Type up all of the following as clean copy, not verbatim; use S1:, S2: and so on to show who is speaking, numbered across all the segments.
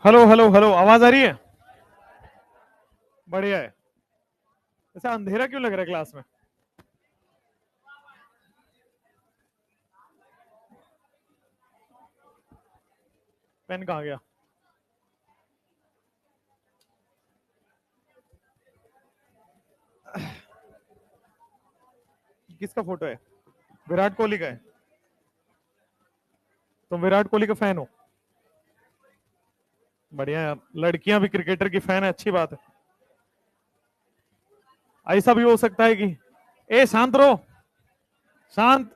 S1: Hello hello hello, आवाज आ रही है? बढ़िया है। ऐसा अंधेरा क्यों लग रहा है क्लास में? पेन कहाँ गया? किसका फोटो है? विराट कोहली का है? तुम विराट कोहली का फैन हो? बढ़िया यार, लड़कियां भी क्रिकेटर की फैन है, अच्छी बात है। ऐसा भी हो सकता है कि ए शांत रहो, शांत।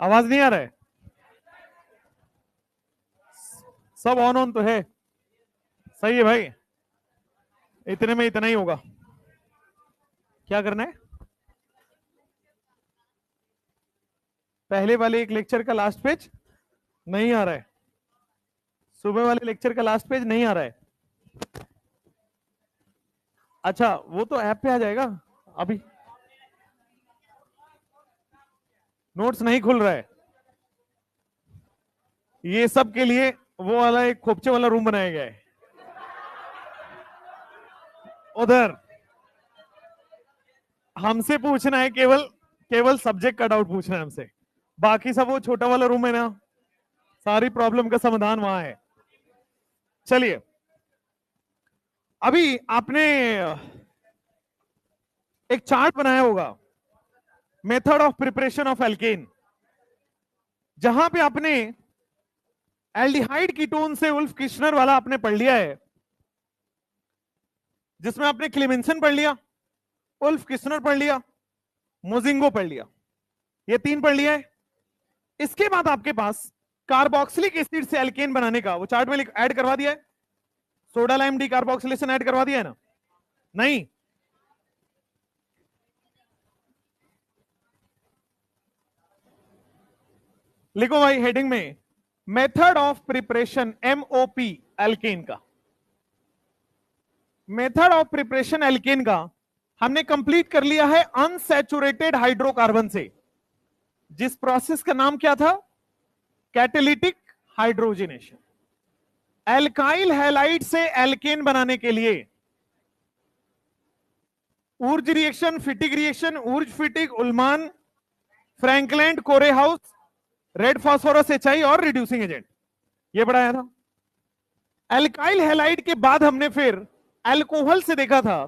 S1: आवाज नहीं आ रहा है? सब ऑन ऑन तो है। सही है भाई, इतने में इतना ही होगा। क्या करना है? पहले वाले एक लेक्चर का लास्ट पेज नहीं आ रहा है। सुबह वाले लेक्चर का लास्ट पेज नहीं आ रहा है। अच्छा, वो तो ऐप पे आ जाएगा। अभी नोट्स नहीं खुल रहा है। ये सब के लिए वो वाला एक खोपचे वाला रूम बनाया गया है उधर। हमसे पूछना है, केवल केवल सब्जेक्ट का डाउट पूछना है हमसे। बाकी सब वो छोटा वाला रूम है ना, सारी प्रॉब्लम का समाधान वहां है। चलिए, अभी आपने एक चार्ट बनाया होगा, method of preparation of alkene, जहां पे आपने एल्डिहाइड कीटोन से उल्फ किश्नर वाला आपने पढ़ लिया है, जिसमें आपने क्लेमेंसन पढ़ लिया, उल्फ किश्नर पढ़ लिया, मोजिंगो पढ़ लिया। ये तीन पढ़ लिया है। इसके बाद आपके पास कार्बोक्सिलिक एसिड से एल्केन बनाने का वो चार्ट में ऐड करवा दिया है। Soda lime decarboxylation add करवा दिया है ना? नहीं? लिखो भाई हेडिंग में, method of preparation MOP alkane का। मेथड ऑफ प्रिपरेशन एल्केन का हमने कंप्लीट कर लिया है अनसैचुरेटेड हाइड्रोकार्बन से, जिस प्रोसेस का नाम क्या था? Catalytic hydrogenation. एल्काइल हैलाइड से एल्केन बनाने के लिए Wurtz reaction, Fittig reaction, Wurtz Fittig, Ullmann, Frankland, Corey House, red phosphorus HI और रिड्यूसिंग एजेंट, ये बढ़ाया था। एल्काइल हैलाइड के बाद हमने फिर एल्कोहल से देखा था,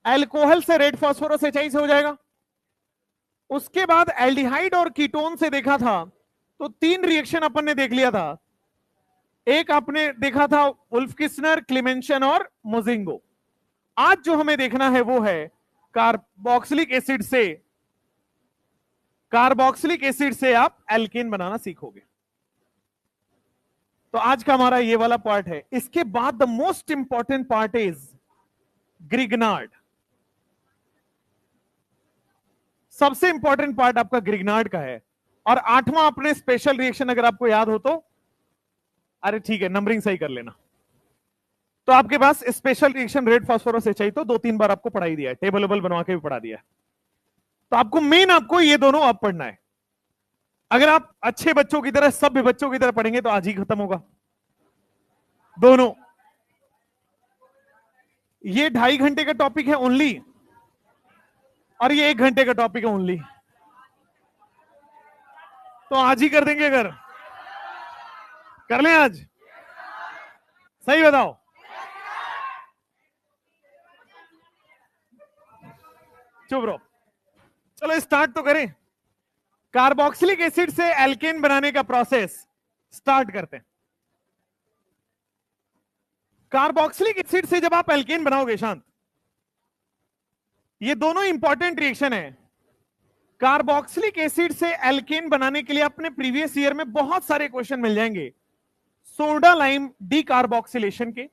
S1: एल्कोहल से रेड फास्फोरस एचआई से हो जाएगा। उसके बाद एल्डिहाइड और कीटोन से देखा था, तो तीन रिएक्शन अपन ने देख लिया था। एक आपने देखा था उल्फ किस्नर, क्लेमेंशन और मोजिंगो। आज जो हमें देखना है वो है कार्बोक्सिलिक एसिड से। कार्बोक्सिलिक एसिड से आप एल्केन बनाना सीखोगे। तो आज का हमारा ये वाला पार्ट है। इसके बाद the most important part is Grignard. सबसे इंपॉर्टेंट पार्ट आपका ग्रिग्नार्ड का है। और आठवां अपने स्पेशल रिएक्शन अगर आपको याद हो तो, अरे ठीक है, नंबरिंग सही कर लेना। तो आपके पास special reaction red phosphorus HI तो दो तीन बार आपको पढ़ा ही दिया है, टेबल वेबल बनवा के भी पढ़ा दिया है। तो आपको मेन आपको ये दोनों अब पढ़ना है। अगर आप अच्छे बच्चों की तरह, सभ्य बच्चों की तरह पढ़ेंगे तो आज ही खत्म होगा दोनों। ये 2.5 घंटे का टॉपिक है ओनली, और ये 1 घंटे का टॉपिक है ओनली। तो आज ही कर देंगे, अगर कर लें आज? सही बताओ। चुप रहो, चलो स्टार्ट तो करें। कार्बोक्सिलिक एसिड से एल्केन बनाने का प्रोसेस स्टार्ट करते हैं। कार्बोक्सिलिक एसिड से जब आप एल्केन बनाओगे शांत, ये दोनों इंपॉर्टेंट रिएक्शन है। कार्बोक्सिलिक एसिड से एल्केन बनाने के लिए अपने प्रीवियस ईयर में बहुत सारे क्वेश्चन मिल जाएंगे, सोडा लाइम डीकार्बोक्सिलेशन के।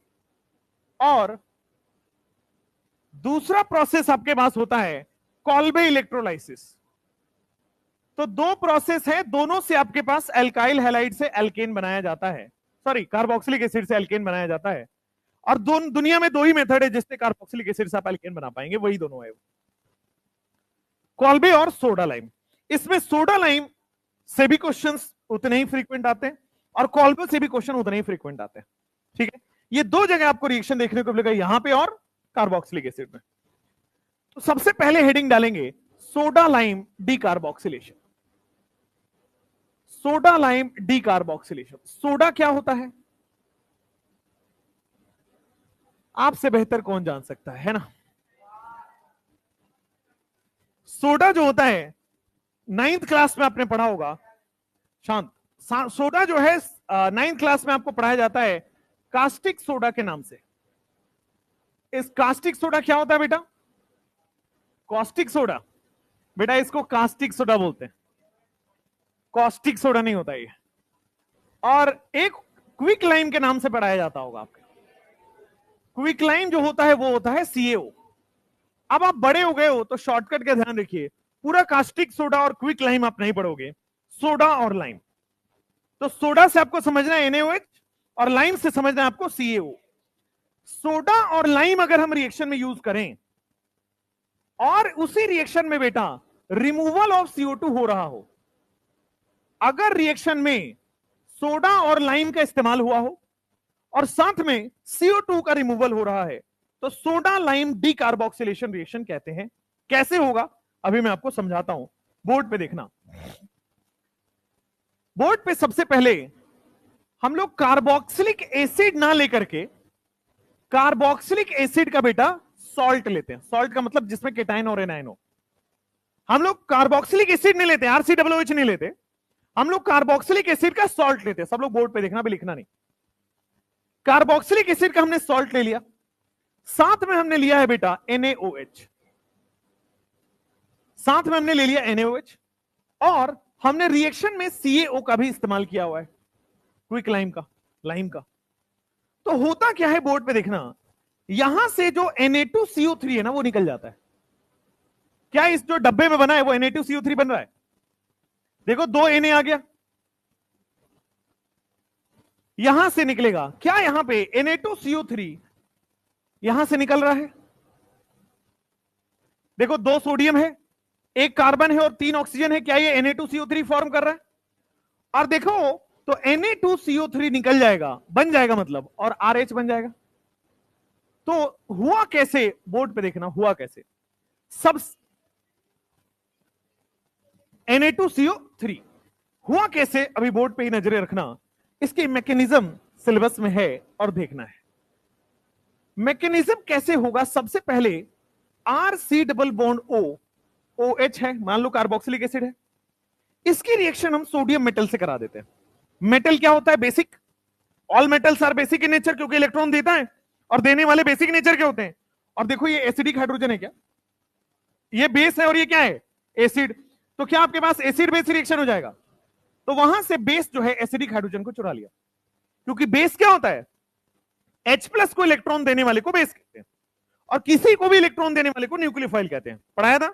S1: और दूसरा प्रोसेस आपके पास होता है कॉल्बे इलेक्ट्रोलाइसिस। तो दो प्रोसेस है, दोनों से आपके पास एल्काइल हैलाइड से एल्केन बनाया जाता है, सॉरी कार्बोक्सिलिक एसिड से एल्केन बनाया जाता है। और दुनिया में दो ही मेथड है जिससे कार्बोक्सिलिक एसिड से आप एल्केन बना पाएंगे, वही दोनों है, कॉल्बे और सोडा लाइम। इसमें सोडा लाइम से भी क्वेश्चंस उतने ही फ्रीक्वेंट आते हैं और कॉल्बो से भी क्वेश्चन उतने ही फ्रीक्वेंट आते हैं। ठीक है, ये दो जगह आपको रिएक्शन देखने को मिलेगा, यहां पे और कार्बोक्सिलिक एसिड में। तो सबसे पहले हेडिंग डालेंगे soda lime decarboxylation. Soda lime decarboxylation. Soda क्या होता है आपसे बेहतर कौन जान सकता है ना? सोडा जो होता है 9th क्लास में आपने पढ़ा होगा, शांत। सोडा जो है 9th क्लास में आपको पढ़ाया जाता है कास्टिक सोडा के नाम से। इस कास्टिक सोडा क्या होता है बेटा? Caustic soda. बेटा इसको कास्टिक सोडा बोलते हैं, कॉस्टिक सोडा नहीं होता ये। और एक क्विक लाइम के नाम से पढ़ाया जाता होगा आपके। क्विक लाइम जो होता है वो होता है CaO। अब आप बड़े हो गए हो तो शॉर्टकट का ध्यान रखिए, पूरा कास्टिक सोडा और क्विक लाइम आप नहीं पढ़ोगे, सोडा और लाइम। तो सोडा से आपको समझना है NaOH और लाइम से समझना है आपको CaO। सोडा और लाइम अगर हम रिएक्शन में यूज करें और उसी रिएक्शन में बेटा रिमूवल ऑफ CO2 हो रहा हो, अगर रिएक्शन में सोडा और लाइम का इस्तेमाल हुआ हो और साथ में CO2 का रिमूवल हो रहा है, तो सोडा लाइम डीकार्बोक्सिलेशन रिएक्शन कहते हैं। कैसे होगा अभी मैं आपको समझाता हूं, बोर्ड पे देखना। बोर्ड पे सबसे पहले हम लोग कार्बोक्सिलिक एसिड ना लेकर के कार्बोक्सिलिक एसिड का बेटा सॉल्ट लेते हैं। सॉल्ट का मतलब जिसमें केटाइन और एनाइन हो। हम लोग कार्बोक्सिलिक एसिड नहीं लेते, RCOOH नहीं लेते, हम लोग कार्बोक्सिलिक एसिड का सॉल्ट लेते हैं। सब लोग बोर्ड पे देखना, भी लिखना नहीं। कार्बोक्सिलिक एसिड का हमने सॉल्ट ले लिया, साथ में हमने लिया है बेटा NaOH, साथ में हमने ले लिया NaOH और हमने रिएक्शन में CaO का भी इस्तेमाल किया हुआ है, क्विक लाइम का। तो होता क्या है बोर्ड पे देखना, यहां से जो Na2CO3 है ना वो निकल जाता है। क्या इस जो डब्बे में बना है वो Na2CO3 बन रहा है? देखो 2 Na आ गया, यहां से निकलेगा क्या? यहां पे Na2CO3 यहां से निकल रहा है। देखो 2 सोडियम है, 1 कार्बन है और 3 ऑक्सीजन है। क्या ये Na2CO3 फॉर्म कर रहा है? और देखो तो Na2CO3 निकल जाएगा, बन जाएगा मतलब, और RH बन जाएगा। तो हुआ कैसे, बोर्ड पे देखना हुआ कैसे। सब Na2CO3 हुआ कैसे, अभी बोर्ड पे ही नजरें रखना। इसकी मैकेनिज्म सिलेबस में है और देखना है मैकेनिज्म कैसे होगा। सबसे पहले RC डबल बॉन्ड OH है, मान लो कार्बोक्सिलिक एसिड है, इसकी रिएक्शन हम सोडियम मेटल से करा देते हैं। मेटल क्या होता है? Basic. All metals are basic in nature, क्योंकि इलेक्ट्रॉन देता है और देने वाले बेसिक नेचर के होते हैं। और देखो ये एसिडिक हाइड्रोजन है क्या? ये बेस है और ये क्या है? एसिड। तो क्या आपके पास एसिड बेस रिएक्शन हो जाएगा? तो वहां से बेस जो है एसिडिक हाइड्रोजन को चुरा लिया, क्योंकि बेस क्या होता है? H+ को इलेक्ट्रॉन देने वाले को बेस कहते हैं और किसी को भी इलेक्ट्रॉन देने वाले को न्यूक्लियोफाइल कहते हैं, पढ़ाया था।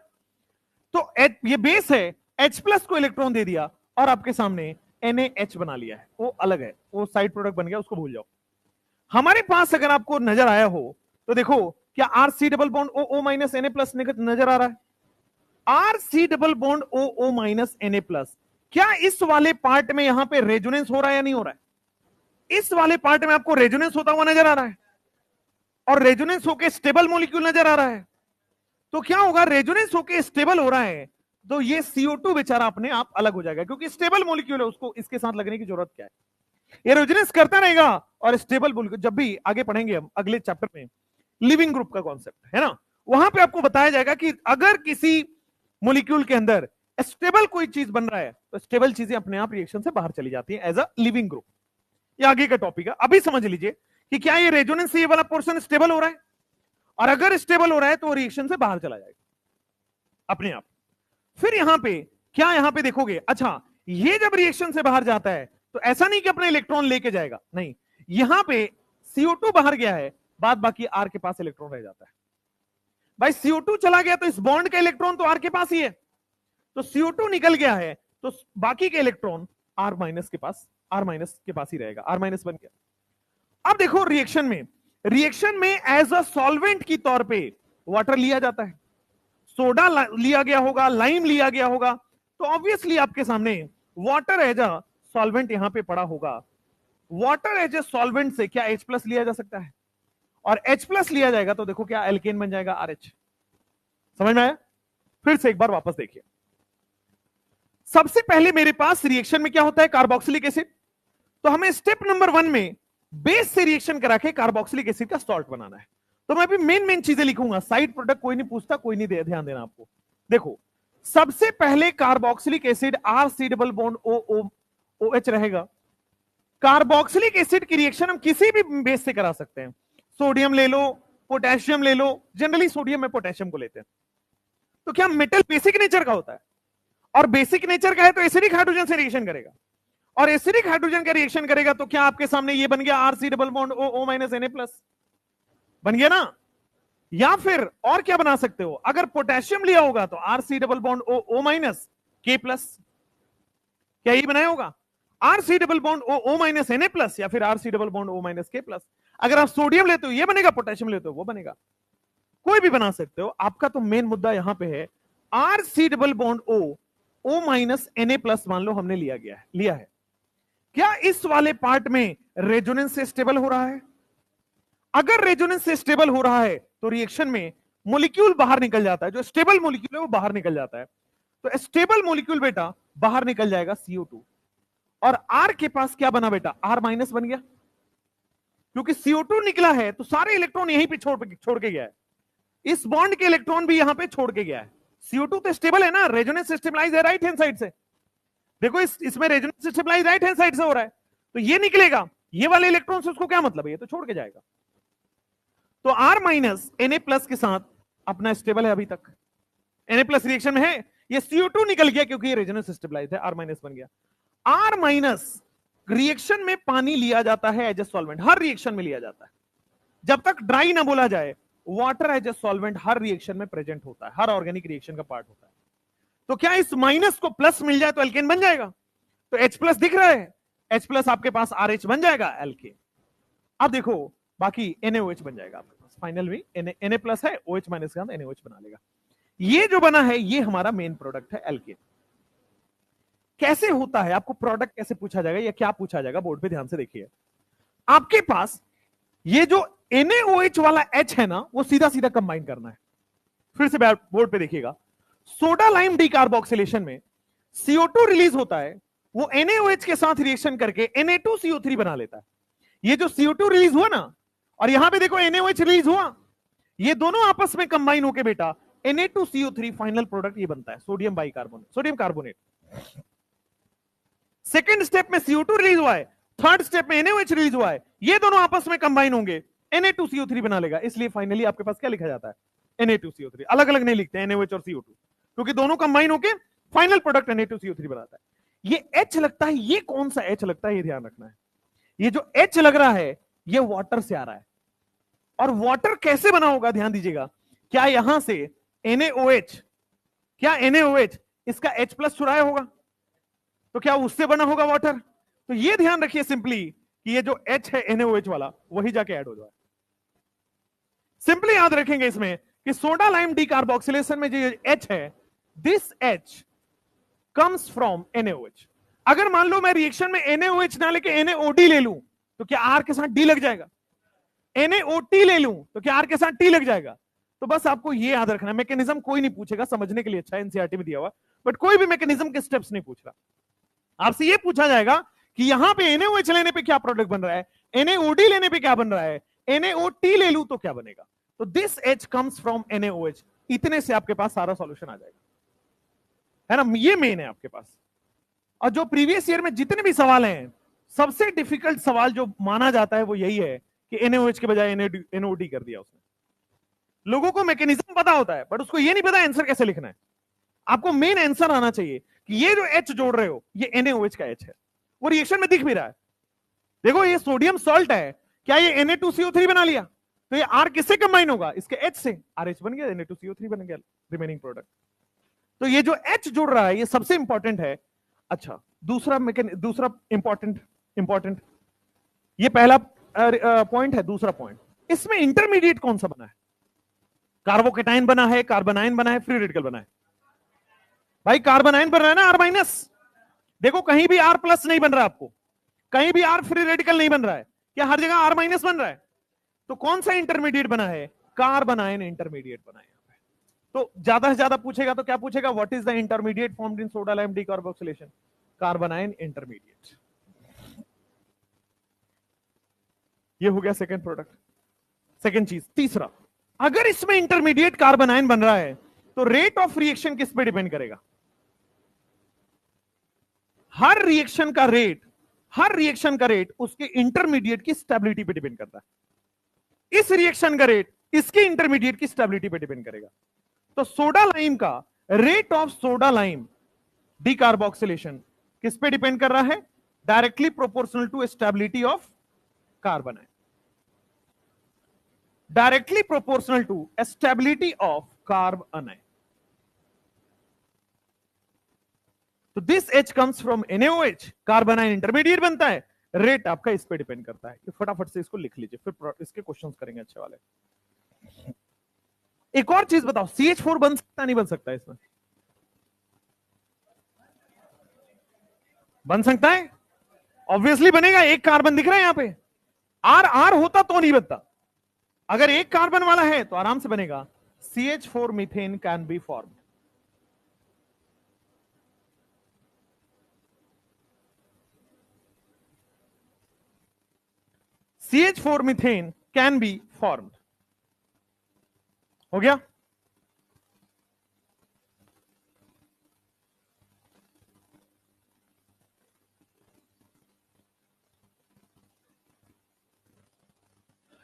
S1: तो ये बेस है, H+ को इलेक्ट्रॉन दे दिया और आपके सामने NaH बना लिया है, वो अलग है, वो साइड प्रोडक्ट बन गया, उसको भूल जाओ। हमारे पास अगर आपको नजर आया हो तो देखो, क्या RC double bond OO minus Na+ नजर आ रहा है? RC double bond OO minus Na+, क्या इस वाले पार्ट में यहां पे रेजोनेंस हो रहा है या नहीं हो रहा है? इस वाले पार्ट में आपको रेजोनेंस होता हुआ नजर आ रहा है और रेजोनेंस होके स्टेबल मॉलिक्यूल नजर आ रहा है। तो क्या होगा? रेजोनेंस होके स्टेबल हो रहा है तो ये CO2 बेचारा अपने आप अलग हो जाएगा, क्योंकि स्टेबल मॉलिक्यूल है, उसको इसके साथ लगने की जरूरत क्या है? ये रेजोनेंस करता रहेगा और स्टेबल मॉलिक्यूल, जब भी आगे पढ़ेंगे हम अगले चैप्टर में लिविंग ग्रुप का कॉन्सेप्ट है ना, वहां पे आपको बताया जाएगा कि अगर किसी मॉलिक्यूल के अंदर स्टेबल कोई चीज बन रहा है तो स्टेबल चीजें अपने आप रिएक्शन से बाहर चली जाती है एज अ लिविंग ग्रुप। ये आगे का टॉपिक है, अभी समझ लीजिए कि क्या ये रेजोनेंस से ये वाला पोर्शन स्टेबल हो रहा है, और अगर स्टेबल हो रहा है तो रिएक्शन से बाहर चला जाएगा अपने आप। फिर यहां पे क्या, यहां पे देखोगे, अच्छा ये जब रिएक्शन से बाहर जाता है तो ऐसा नहीं कि अपने इलेक्ट्रॉन लेके जाएगा, नहीं, यहां पे CO2 बाहर गया है, बाद बाकी R के पास इलेक्ट्रॉन रह जाता है। भाई CO2 चला गया तो इस बॉन्ड का इलेक्ट्रॉन तो R के पास ही है, तो CO2 निकल गया है तो बाकी के इलेक्ट्रॉन R माइनस के पास ही रहेगा, R माइनस बन गया। अब देखो रिएक्शन में एज अ सॉल्वेंट की तौर पे वाटर लिया जाता है, सोडा लिया गया होगा, लाइम लिया गया होगा, तो ऑब्वियसली आपके सामने वाटर एज अ सॉल्वेंट यहां पे पड़ा होगा, वाटर एज ए सॉल्वेंट से क्या H प्लस लिया जा सकता है, और H प्लस लिया जाएगा तो देखो क्या एल्केन बन जाएगा RH। समझ में आया? फिर से एक बार वापस देखिए। सबसे पहले मेरे पास रिएक्शन में क्या होता है, कार्बोक्सिलिक एसिड। तो हमें स्टेप नंबर 1 में बेस से रिएक्शन करा के कार्बोक्सिलिक एसिड का सॉल्ट बनाना है। तो मैं अभी मेन चीजें लिखूंगा, साइड प्रोडक्ट कोई नहीं पूछता, कोई नहीं दे, ध्यान देना आपको। देखो सबसे पहले carboxylic acid RC double bond OH रहेगा। कार्बोक्सिलिक एसिड की रिएक्शन हम किसी भी बेस से करा सकते हैं, सोडियम ले लो, पोटेशियम ले लो, जनरली सोडियम में पोटेशियम को लेते हैं। तो क्या मेटल बेसिक नेचर का होता है, और बेसिक नेचर का है तो एसिडिक हाइड्रोजन से रिएक्शन करेगा, और एसिडिक हाइड्रोजन का रिएक्शन करेगा तो क्या आपके सामने ये बन गया RC double bond O minus Na+, बन गया ना। या फिर और क्या बना सकते हो, अगर पोटेशियम लिया होगा तो RC double bond O minus K+, क्या ये बनाया होगा RC double bond O minus Na+, या फिर RC double bond O minus K+। अगर आप सोडियम लेते हो ये बनेगा, पोटेशियम लेते हो वो बनेगा, कोई भी बना सकते हो। आपका तो मेन मुद्दा यहां पे है RC double bond O minus Na+ मान लो हमने लिया है, क्या इस वाले पार्ट में रेजोनेंस से स्टेबल हो रहा है? अगर रेजोनेंस से स्टेबल हो रहा है तो रिएक्शन में मॉलिक्यूल बाहर निकल जाता है, जो स्टेबल मॉलिक्यूल है वो बाहर निकल जाता है। तो स्टेबल मॉलिक्यूल बेटा बाहर निकल जाएगा CO2, और R के पास क्या बना बेटा, R माइनस बन गया, क्योंकि CO2 निकला है तो सारे इलेक्ट्रॉन यहीं पे छोड़ के गया है, इस बॉन्ड के इलेक्ट्रॉन भी यहां पे छोड़ के गया है। CO2 तो स्टेबल है ना, रेजोनेंस स्टेबलाइज है राइट हैंड साइड से, देखो इसमें resonance stabilise right hand side से हो रहा है, तो ये निकलेगा, ये वाले इलेक्ट्रॉन से उसको क्या मतलब है, ये तो छोड़ के जाएगा। तो R माइनस Na+ के साथ अपना स्टेबल है अभी तक, Na+ रिएक्शन में है, ये CO2 निकल गया क्योंकि ये रेजोनेंस स्टेबलाइज है, R माइनस बन गया। R माइनस रिएक्शन में पानी लिया जाता है एज ए सॉल्वेंट, हर रिएक्शन में लिया जाता है, जब तक ड्राई ना बोला जाए वाटर एज ए सॉल्वेंट हर रिएक्शन में प्रेजेंट होता है, हर ऑर्गेनिक रिएक्शन का पार्ट होता है। तो क्या इस माइनस को प्लस मिल जाए तो एल्केन बन जाएगा, तो H+ दिख रहा है, H+ आपके पास RH बन जाएगा एल्केन। अब देखो बाकी NaOH बन जाएगा आपके पास, फाइनल में Na+ है, OH माइनस का NaOH बना लेगा। ये जो बना है ये हमारा मेन प्रोडक्ट है एल्केन। कैसे होता है, आपको प्रोडक्ट कैसे पूछा जाएगा या क्या पूछा जाएगा, बोर्ड पे ध्यान से देखिए। आपके पास ये जो NaOH वाला H है ना, वो सीधा सीधा कंबाइन करना है। फिर से बोर्ड पे देखिएगा, सोडा लाइम डीकार्बोक्सिलेशन में CO2 रिलीज होता है, वो NaOH के साथ रिएक्शन करके Na2CO3 बना लेता है। ये जो CO2 रिलीज हुआ ना, और यहां पे देखो NaOH रिलीज हुआ, ये दोनों आपस में कंबाइन होके बेटा Na2CO3 फाइनल प्रोडक्ट ये बनता है, सोडियम कार्बोनेट। सेकेंड स्टेप में CO2 रिलीज हुआ है, थर्ड स्टेप में NaOH रिलीज हुआ है, ये दोनों आपस में कंबाइन होंगे Na2CO3 बना लेगा। इसलिए फाइनली आपके पास क्या लिखा जाता है, Na2CO3, अलग अलग नहीं लिखते NaOH और CO2, क्योंकि दोनों कंबाइन होके फाइनल प्रोडक्ट Na2CO3 बनाता है। ये H लगता है, ये कौन सा H लगता है ये ध्यान रखना है। ये जो H लग रहा है ये वाटर से आ रहा है, और वाटर कैसे बना होगा ध्यान दीजिएगा, क्या यहां से NaOH इसका H+ चुराया होगा, तो क्या उससे बना होगा वाटर। तो ये ध्यान रखिए सिंपली कि ये जो H है NaOH वाला वही जाके ऐड हो जाए। सिंपली याद रखेंगे इसमें कि सोडा लाइम डीकार्बोक्सिलेशन में जो H है, this H comes from NaOH। अगर मान लो मैं रिएक्शन में NaOH ना लेके NaOD ले लूं तो क्या R के साथ D लग जाएगा, NaOT ले लूं तो क्या R के साथ T लग जाएगा। तो बस आपको ये याद रखना है, मैकेनिज्म कोई नहीं पूछेगा, समझने के लिए अच्छा है, एनसीईआरटी में दिया हुआ, बट कोई भी मैकेनिज्म के स्टेप्स नहीं पूछ रहा। आपसे ये पूछा जाएगा कि यहां पे NaOH लेने पे क्या प्रोडक्ट बन रहा है, NaOD लेने पे क्या बन रहा है, NaOT ले लूं तो क्या बनेगा। तो this H comes from NaOH, इतने से आपके पास सारा सॉल्यूशन आ जाएगा, है ना, ये मेन है आपके पास। और जो प्रीवियस ईयर में जितने भी सवाल हैं, सबसे डिफिकल्ट सवाल जो माना जाता है वो यही है कि NaOH के बजाय NaOD कर दिया उसने। लोगों को मैकेनिज्म पता होता है बट उसको ये नहीं पता आंसर कैसे लिखना है। आपको मेन आंसर आना चाहिए कि ये जो H जोड़ रहे हो ये NaOH का H है, वो रिएक्शन में दिख भी रहा है। देखो ये सोडियम सॉल्ट है, क्या ये Na2CO3 बना लिया, तो ये R किससे कंबाइन होगा, इसके H से, RH बन गया, Na2CO3 बन गया रिमेनिंग प्रोडक्ट। तो ये जो H जुड़ रहा है ये सबसे इंपॉर्टेंट है। अच्छा दूसरा इंपॉर्टेंट ये पहला पॉइंट है। दूसरा पॉइंट, इसमें इंटरमीडिएट कौन सा बना है, कार्बोकेटाइन बना है, कार्बोनाइन बना है, फ्री रेडिकल बना है। भाई कार्बोनाइन बन रहा है ना R-, देखो कहीं भी R प्लस नहीं बन रहा है, आपको कहीं भी R फ्री रेडिकल नहीं बन रहा है, क्या हर जगह R माइनस बन रहा है? तो कौन सा इंटरमीडिएट बना है? कार्बनाइन इंटरमीडिएट बना है। तो ज्यादा से ज्यादा पूछेगा तो क्या पूछेगा? What is the intermediate formed in soda lime decarboxylation? Carbanion intermediate. ये हो गया सेकंड प्रोडक्ट। सेकंड चीज, तीसरा, अगर इसमें इंटरमीडिएट कार्बनाइन बन रहा है तो रेट ऑफ रिएक्शन किस पे डिपेंड करेगा? हर रिएक्शन का रेट उसके इंटरमीडिएट की स्टेबिलिटी पे डिपेंड करता है। इस रिएक्शन का रेट इसके इंटरमीडिएट की स्टेबिलिटी पे डिपेंड करेगा। तो सोडा लाइम का rate of soda lime decarboxylation किस पे डिपेंड कर रहा है? Directly proportional to stability of carbanion, directly proportional to stability of carbanion. तो this H comes from NaOH, carbanion intermediate बनता है, रेट आपका इस पे डिपेंड करता है। तो फटाफट से इसको लिख लीजिए, फिर इसके क्वेश्चंस करेंगे अच्छे वाले। एक और चीज बताओ, CH4 बन सकता नहीं बन सकता? इसमें बन सकता है, ऑब्वियसली बनेगा। एक कार्बन दिख रहा है यहां पे, R होता तो नहीं बनता। अगर एक कार्बन वाला है तो आराम से बनेगा। CH4 methane can be form. CH4 methane can be formed. हो गया?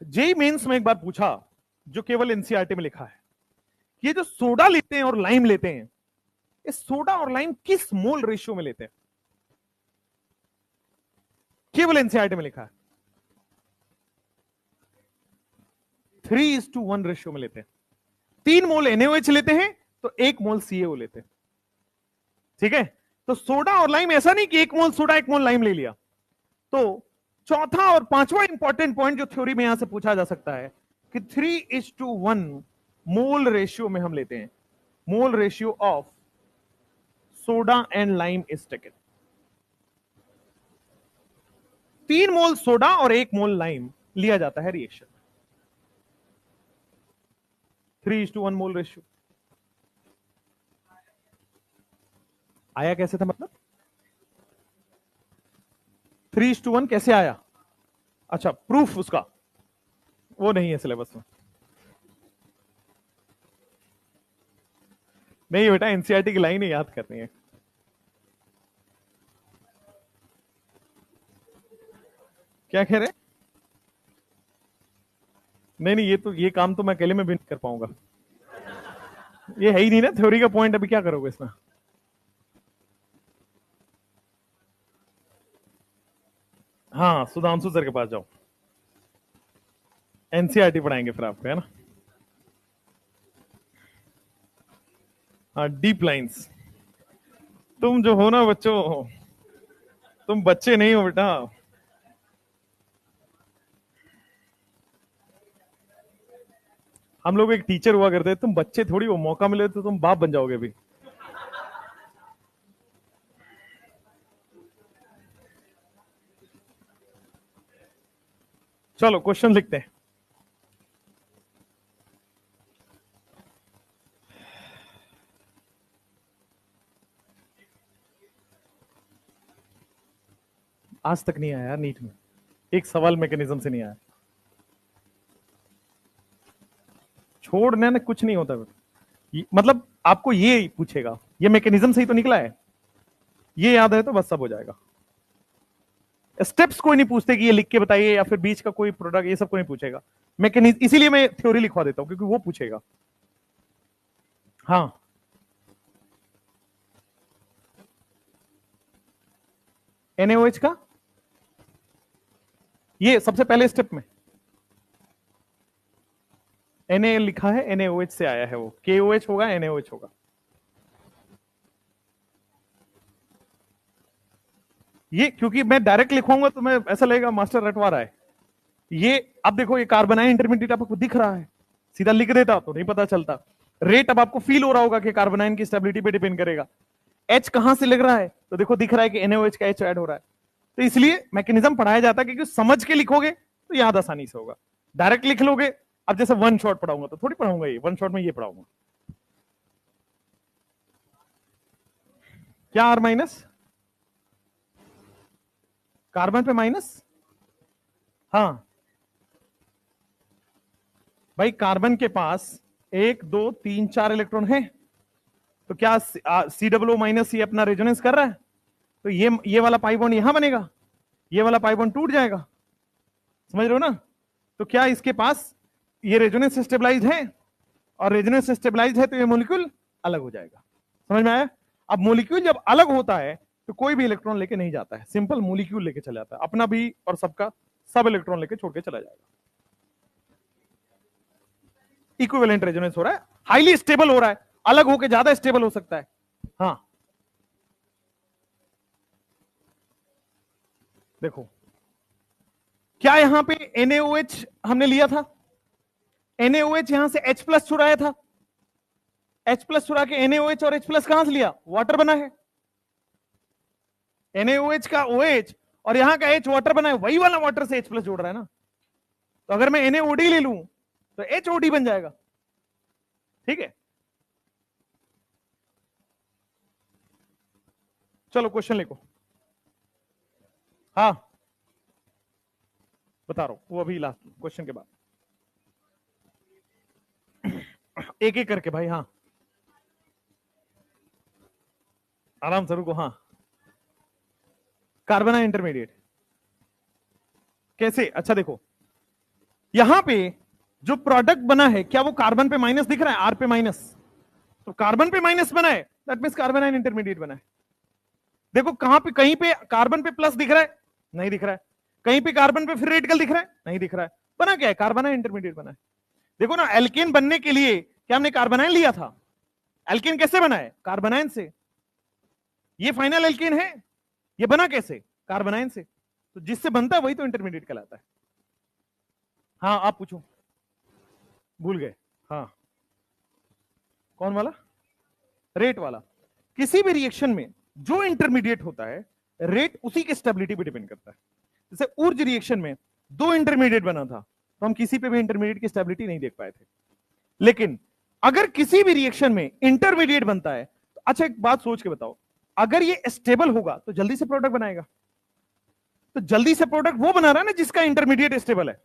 S1: जेई मेंस में एक बार पूछा, जो केवल एनसीईआरटी में लिखा है, ये जो सोडा लेते हैं और लाइम लेते हैं, इस सोडा और लाइम किस मोल रेशियो में लेते हैं? केवल एनसीईआरटी में लिखा है 3:1 रेशियो में लेते हैं। 3 मोल NaOH लेते हैं तो 1 मोल CaO लेते हैं। ठीक है? तो सोडा और लाइम, ऐसा नहीं कि 1 मोल सोडा 1 मोल लाइम ले लिया। तो चौथा और पांचवा इंपॉर्टेंट पॉइंट जो थ्योरी में यहां से पूछा जा सकता है कि 3:1 मोल रेशियो में हम लेते हैं। Mole ratio of soda and lime is taken. 3 mole soda और 1 मोल लाइम लिया जाता है रिएक्शन। 3:1 मोल रेशियो आया कैसे था? मतलब 3:1 कैसे आया? अच्छा, प्रूफ उसका वो नहीं है सिलेबस में। नहीं बेटा, एनसीईआरटी की लाइन ही याद करनी है। क्या कह रहे? नहीं, ये काम तो मैं अकेले में भी नहीं कर पाऊंगा। ये है ही नहीं ना थ्योरी का पॉइंट। अभी क्या करोगे इसमें? हाँ, सुधांशु सर के पास जाओ, एनसीईआरटी पढ़ाएंगे फिर आपको, है ना? हाँ, डीप लाइंस। तुम जो हो ना बच्चों, तुम बच्चे नहीं हो बेटा। हम लोग एक टीचर हुआ करते, तुम बच्चे थोड़ी हो। मौका मिले तो तुम बाप बन जाओगे अभी। चलो क्वेश्चन लिखते हैं। आज तक नहीं आया नीट में, एक सवाल मैकेनिज्म से नहीं आया। छोड़ने ने कुछ नहीं होता। मतलब आपको ये पूछेगा, ये मैकेनिज्म से ही तो निकला है, ये याद है तो बस सब हो जाएगा। स्टेप्स कोई नहीं पूछते कि ये लिख के बताइए, या फिर बीच का कोई प्रोडक्ट, ये सब कोई नहीं पूछेगा। मैकेनिज्म, इसीलिए मैं थ्योरी लिखवा देता हूं, क्योंकि वो पूछेगा। हाँ, NaOH का ये सबसे पहले स्टेप में Na लिखा है, NaOH से आया है, वो KOH होगा, NaOH होगा। ये क्योंकि मैं डायरेक्ट लिखवाऊंगा तो मैं ऐसा लगेगा मास्टर रटवा रहा है। ये अब देखो, ये कार्बनाइन इंटरमीडिएट आपको दिख रहा है, सीधा लिख देता तो नहीं पता चलता। रेट अब आपको फील हो रहा होगा कि कार्बनाइन की स्टेबिलिटी पे डिपेंड करेगा। H कहां से लग रहा है, तो देखो दिख रहा है कि NaOH का H ऐड हो रहा है। तो इसलिए मैकेनिज्म पढ़ाया जाता है, क्योंकि समझ के लिखोगे तो याद आसानी से होगा। डायरेक्ट लिख लोगे, अब जैसे वन शॉट पढ़ाऊंगा तो थोड़ी पढ़ाऊंगा ये, वन शॉट में ये पढ़ाऊंगा। क्या R माइनस, कार्बन पे माइनस, हाँ भाई कार्बन के पास 1 2 3 4 इलेक्ट्रॉन है, तो क्या COO माइनस ये अपना रेजोनेंस कर रहा है, तो ये वाला पाई बॉन्ड यहां बनेगा, ये वाला पाई बॉन्ड टूट जाएगा, समझ रहे हो ना। तो क्या इसके पास ये रेजोनेंस स्टेबलाइज है, और रेजोनेंस स्टेबलाइज है तो ये मॉलिक्यूल अलग हो जाएगा। समझ में आया। अब मॉलिक्यूल जब अलग होता है तो कोई भी इलेक्ट्रॉन लेके नहीं जाता है, सिंपल मॉलिक्यूल लेके चला जाता है, अपना भी और सबका, सब इलेक्ट्रॉन लेके छोड़ के चला जाएगा। इक्विवेलेंट रेजोनेंस हो रहा है, हाईली स्टेबल हो रहा है, अलग होके ज्यादा स्टेबल हो सकता है। हाँ देखो, क्या यहां पे NaOH हमने लिया था, NaOH यहां से H प्लस छुड़ाया था, H प्लस छुड़ा के NaOH और H प्लस कहां से लिया, वाटर बना है, NaOH का OH और यहां का H वाटर बना है, वही वाला वाटर से H प्लस जोड़ रहा है ना। तो अगर मैं NaOD ले लूं तो HOD बन जाएगा, ठीक है। चलो क्वेश्चन लिखो। हाँ बता रहा हूं, वो अभी लास्ट क्वेश्चन के बाद एक एक करके भाई। हाँ आराम से रुको। हाँ कार्बन इंटरमीडिएट कैसे, अच्छा देखो यहां पे जो प्रोडक्ट बना है, क्या वो कार्बन पे माइनस दिख रहा है, R पे माइनस, तो कार्बन पे माइनस बना है, दैट मींस कार्बन इंटरमीडिएट बना है। देखो कहां पे, कहीं पे कार्बन पे प्लस दिख रहा है, नहीं दिख रहा है, कहीं पे कार्बन पे फिर रेडिकल दिख रहा है, नहीं दिख रहा है, बना क्या है, कार्बन इंटरमीडिएट बना है। देखो ना एल्केन बनने के लिए क्या हमने कार्बोनाइन लिया था, एल्केन कैसे बना है, कार्बोनाइन से, ये फाइनल एल्केन है, ये बना कैसे, कार्बोनाइन से, तो जिससे बनता है वही तो इंटरमीडिएट कहलाता है। हाँ आप पूछो, भूल गए। हाँ कौन वाला, रेट वाला। किसी भी रिएक्शन में जो इंटरमीडिएट होता है, रेट उसी के स्टेबिलिटी पे डिपेंड करता है। जैसे ऊर्ज रिएक्शन में 2 इंटरमीडिएट बना था, तो हम किसी पे भी इंटरमीडिएट की स्टेबिलिटी नहीं देख पाए थे। लेकिन अगर किसी भी रिएक्शन में इंटरमीडिएट बनता है, तो अच्छा एक बात सोच के बताओ, अगर ये स्टेबल होगा तो जल्दी से प्रोडक्ट बनाएगा, तो जल्दी से प्रोडक्ट वो बना रहा है ना जिसका इंटरमीडिएट स्टेबल है,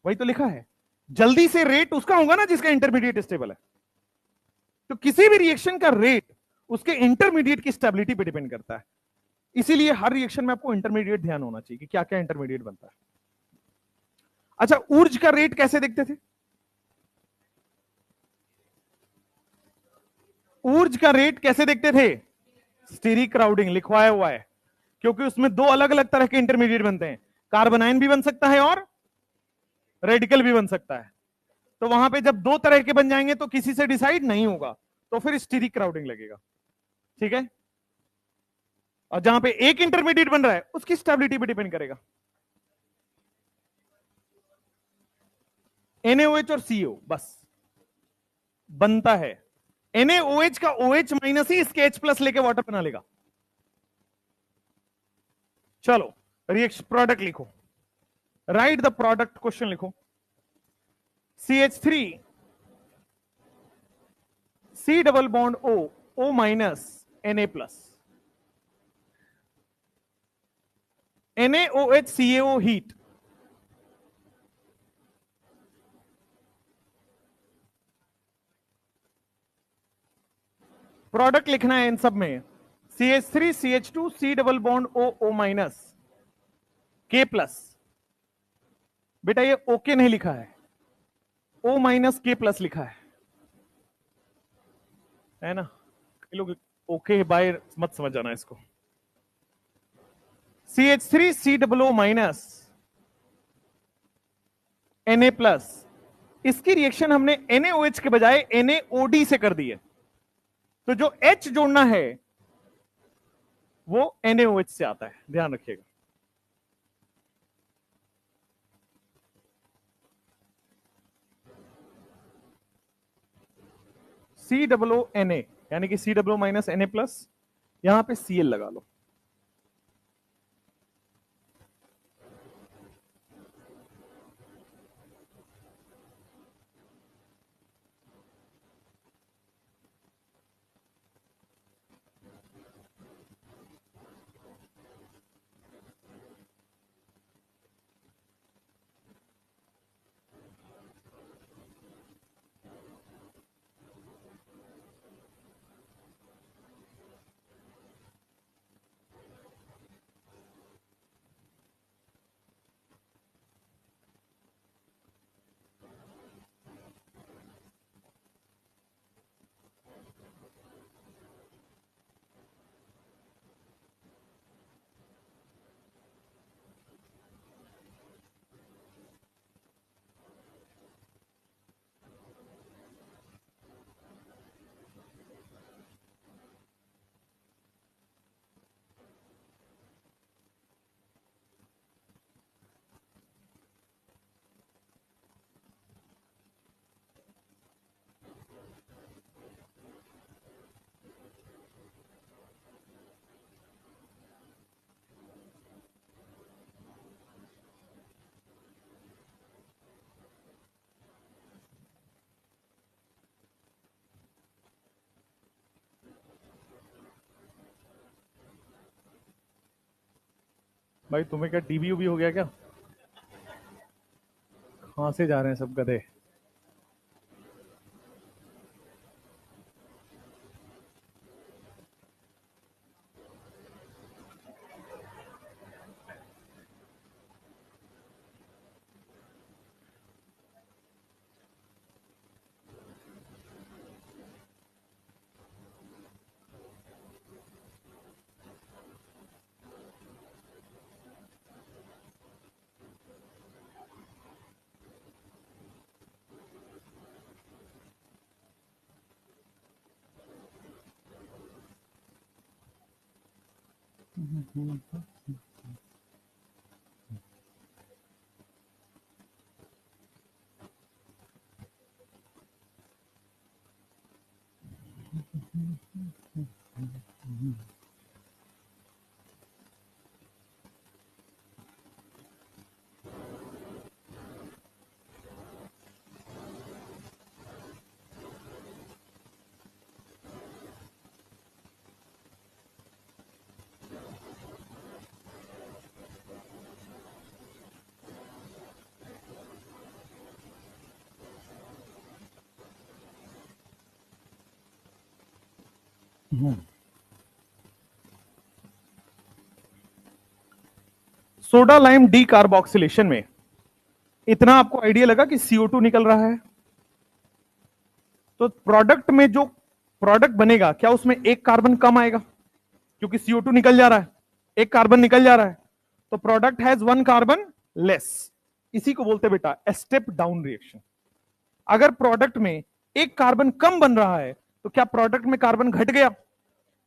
S1: वही तो लिखा है, जल्दी से रेट उसका होगा ना जिसका इंटरमीडिएट स्टेबल है। तो किसी भी रिएक्शन का रेट उसके इंटरमीडिएट की स्टेबिलिटी पे डिपेंड करता है। इसीलिए हर रिएक्शन में आपको इंटरमीडिएट ध्यान होना चाहिए कि क्या क्या इंटरमीडिएट बनता है। अच्छा ऊर्ज का रेट कैसे देखते थे, ऊर्ज का रेट कैसे देखते थे, स्टीरिक क्राउडिंग लिखवाया हुआ है, क्योंकि उसमें 2 अलग अलग तरह के इंटरमीडिएट बनते हैं, कार्बोनाइन भी बन सकता है और रेडिकल भी बन सकता है। तो वहां पे जब 2 तरह के बन जाएंगे तो किसी से डिसाइड नहीं होगा, तो फिर स्टीरिक क्राउडिंग लगेगा, ठीक है। और जहां पे एक इंटरमीडिएट बन रहा है उसकी स्टेबिलिटी पे डिपेंड करेगा। NaOH और CO बस बनता है, NaOH का OH माइनस ही इसके H प्लस लेके वाटर बना लेगा। चलो रिएक्शन प्रोडक्ट लिखो, राइट द प्रोडक्ट, क्वेश्चन लिखो। CH3 C double bond O minus Na plus, NaOH CaO heat, product लिखना है इन सब में, CH3 CH2 C double bond O minus K plus, बेटा ये ओके नहीं लिखा है, O माइनस K प्लस लिखा है ना, लोग ओके बाय मत समझ जाना इसको। CH3 C double O minus Na plus, इसकी रिएक्शन हमने NaOH के बजाय NaOD से कर दी है, तो जो H जोड़ना है वो NaOH से आता है, ध्यान रखिएगा। C डबल O Na यानी कि C double O minus Na plus यहां पे Cl लगा लो। भाई तुम्हें क्या टीबी उबी हो गया क्या? कहां से जा रहे हैं सब गधे? सोडा लाइम डी कार्बोक्सिलेशन में इतना आपको आइडिया लगा कि CO2 निकल रहा है। तो प्रोडक्ट में जो प्रोडक्ट बनेगा, क्या उसमें एक कार्बन कम आएगा? क्योंकि CO2 निकल जा रहा है, एक कार्बन निकल जा रहा है, तो product has one carbon less. इसी को बोलते बेटा स्टेप डाउन रिएक्शन। अगर प्रोडक्ट में एक कार्बन कम बन रहा है तो क्या प्रोडक्ट में कार्बन घट गया?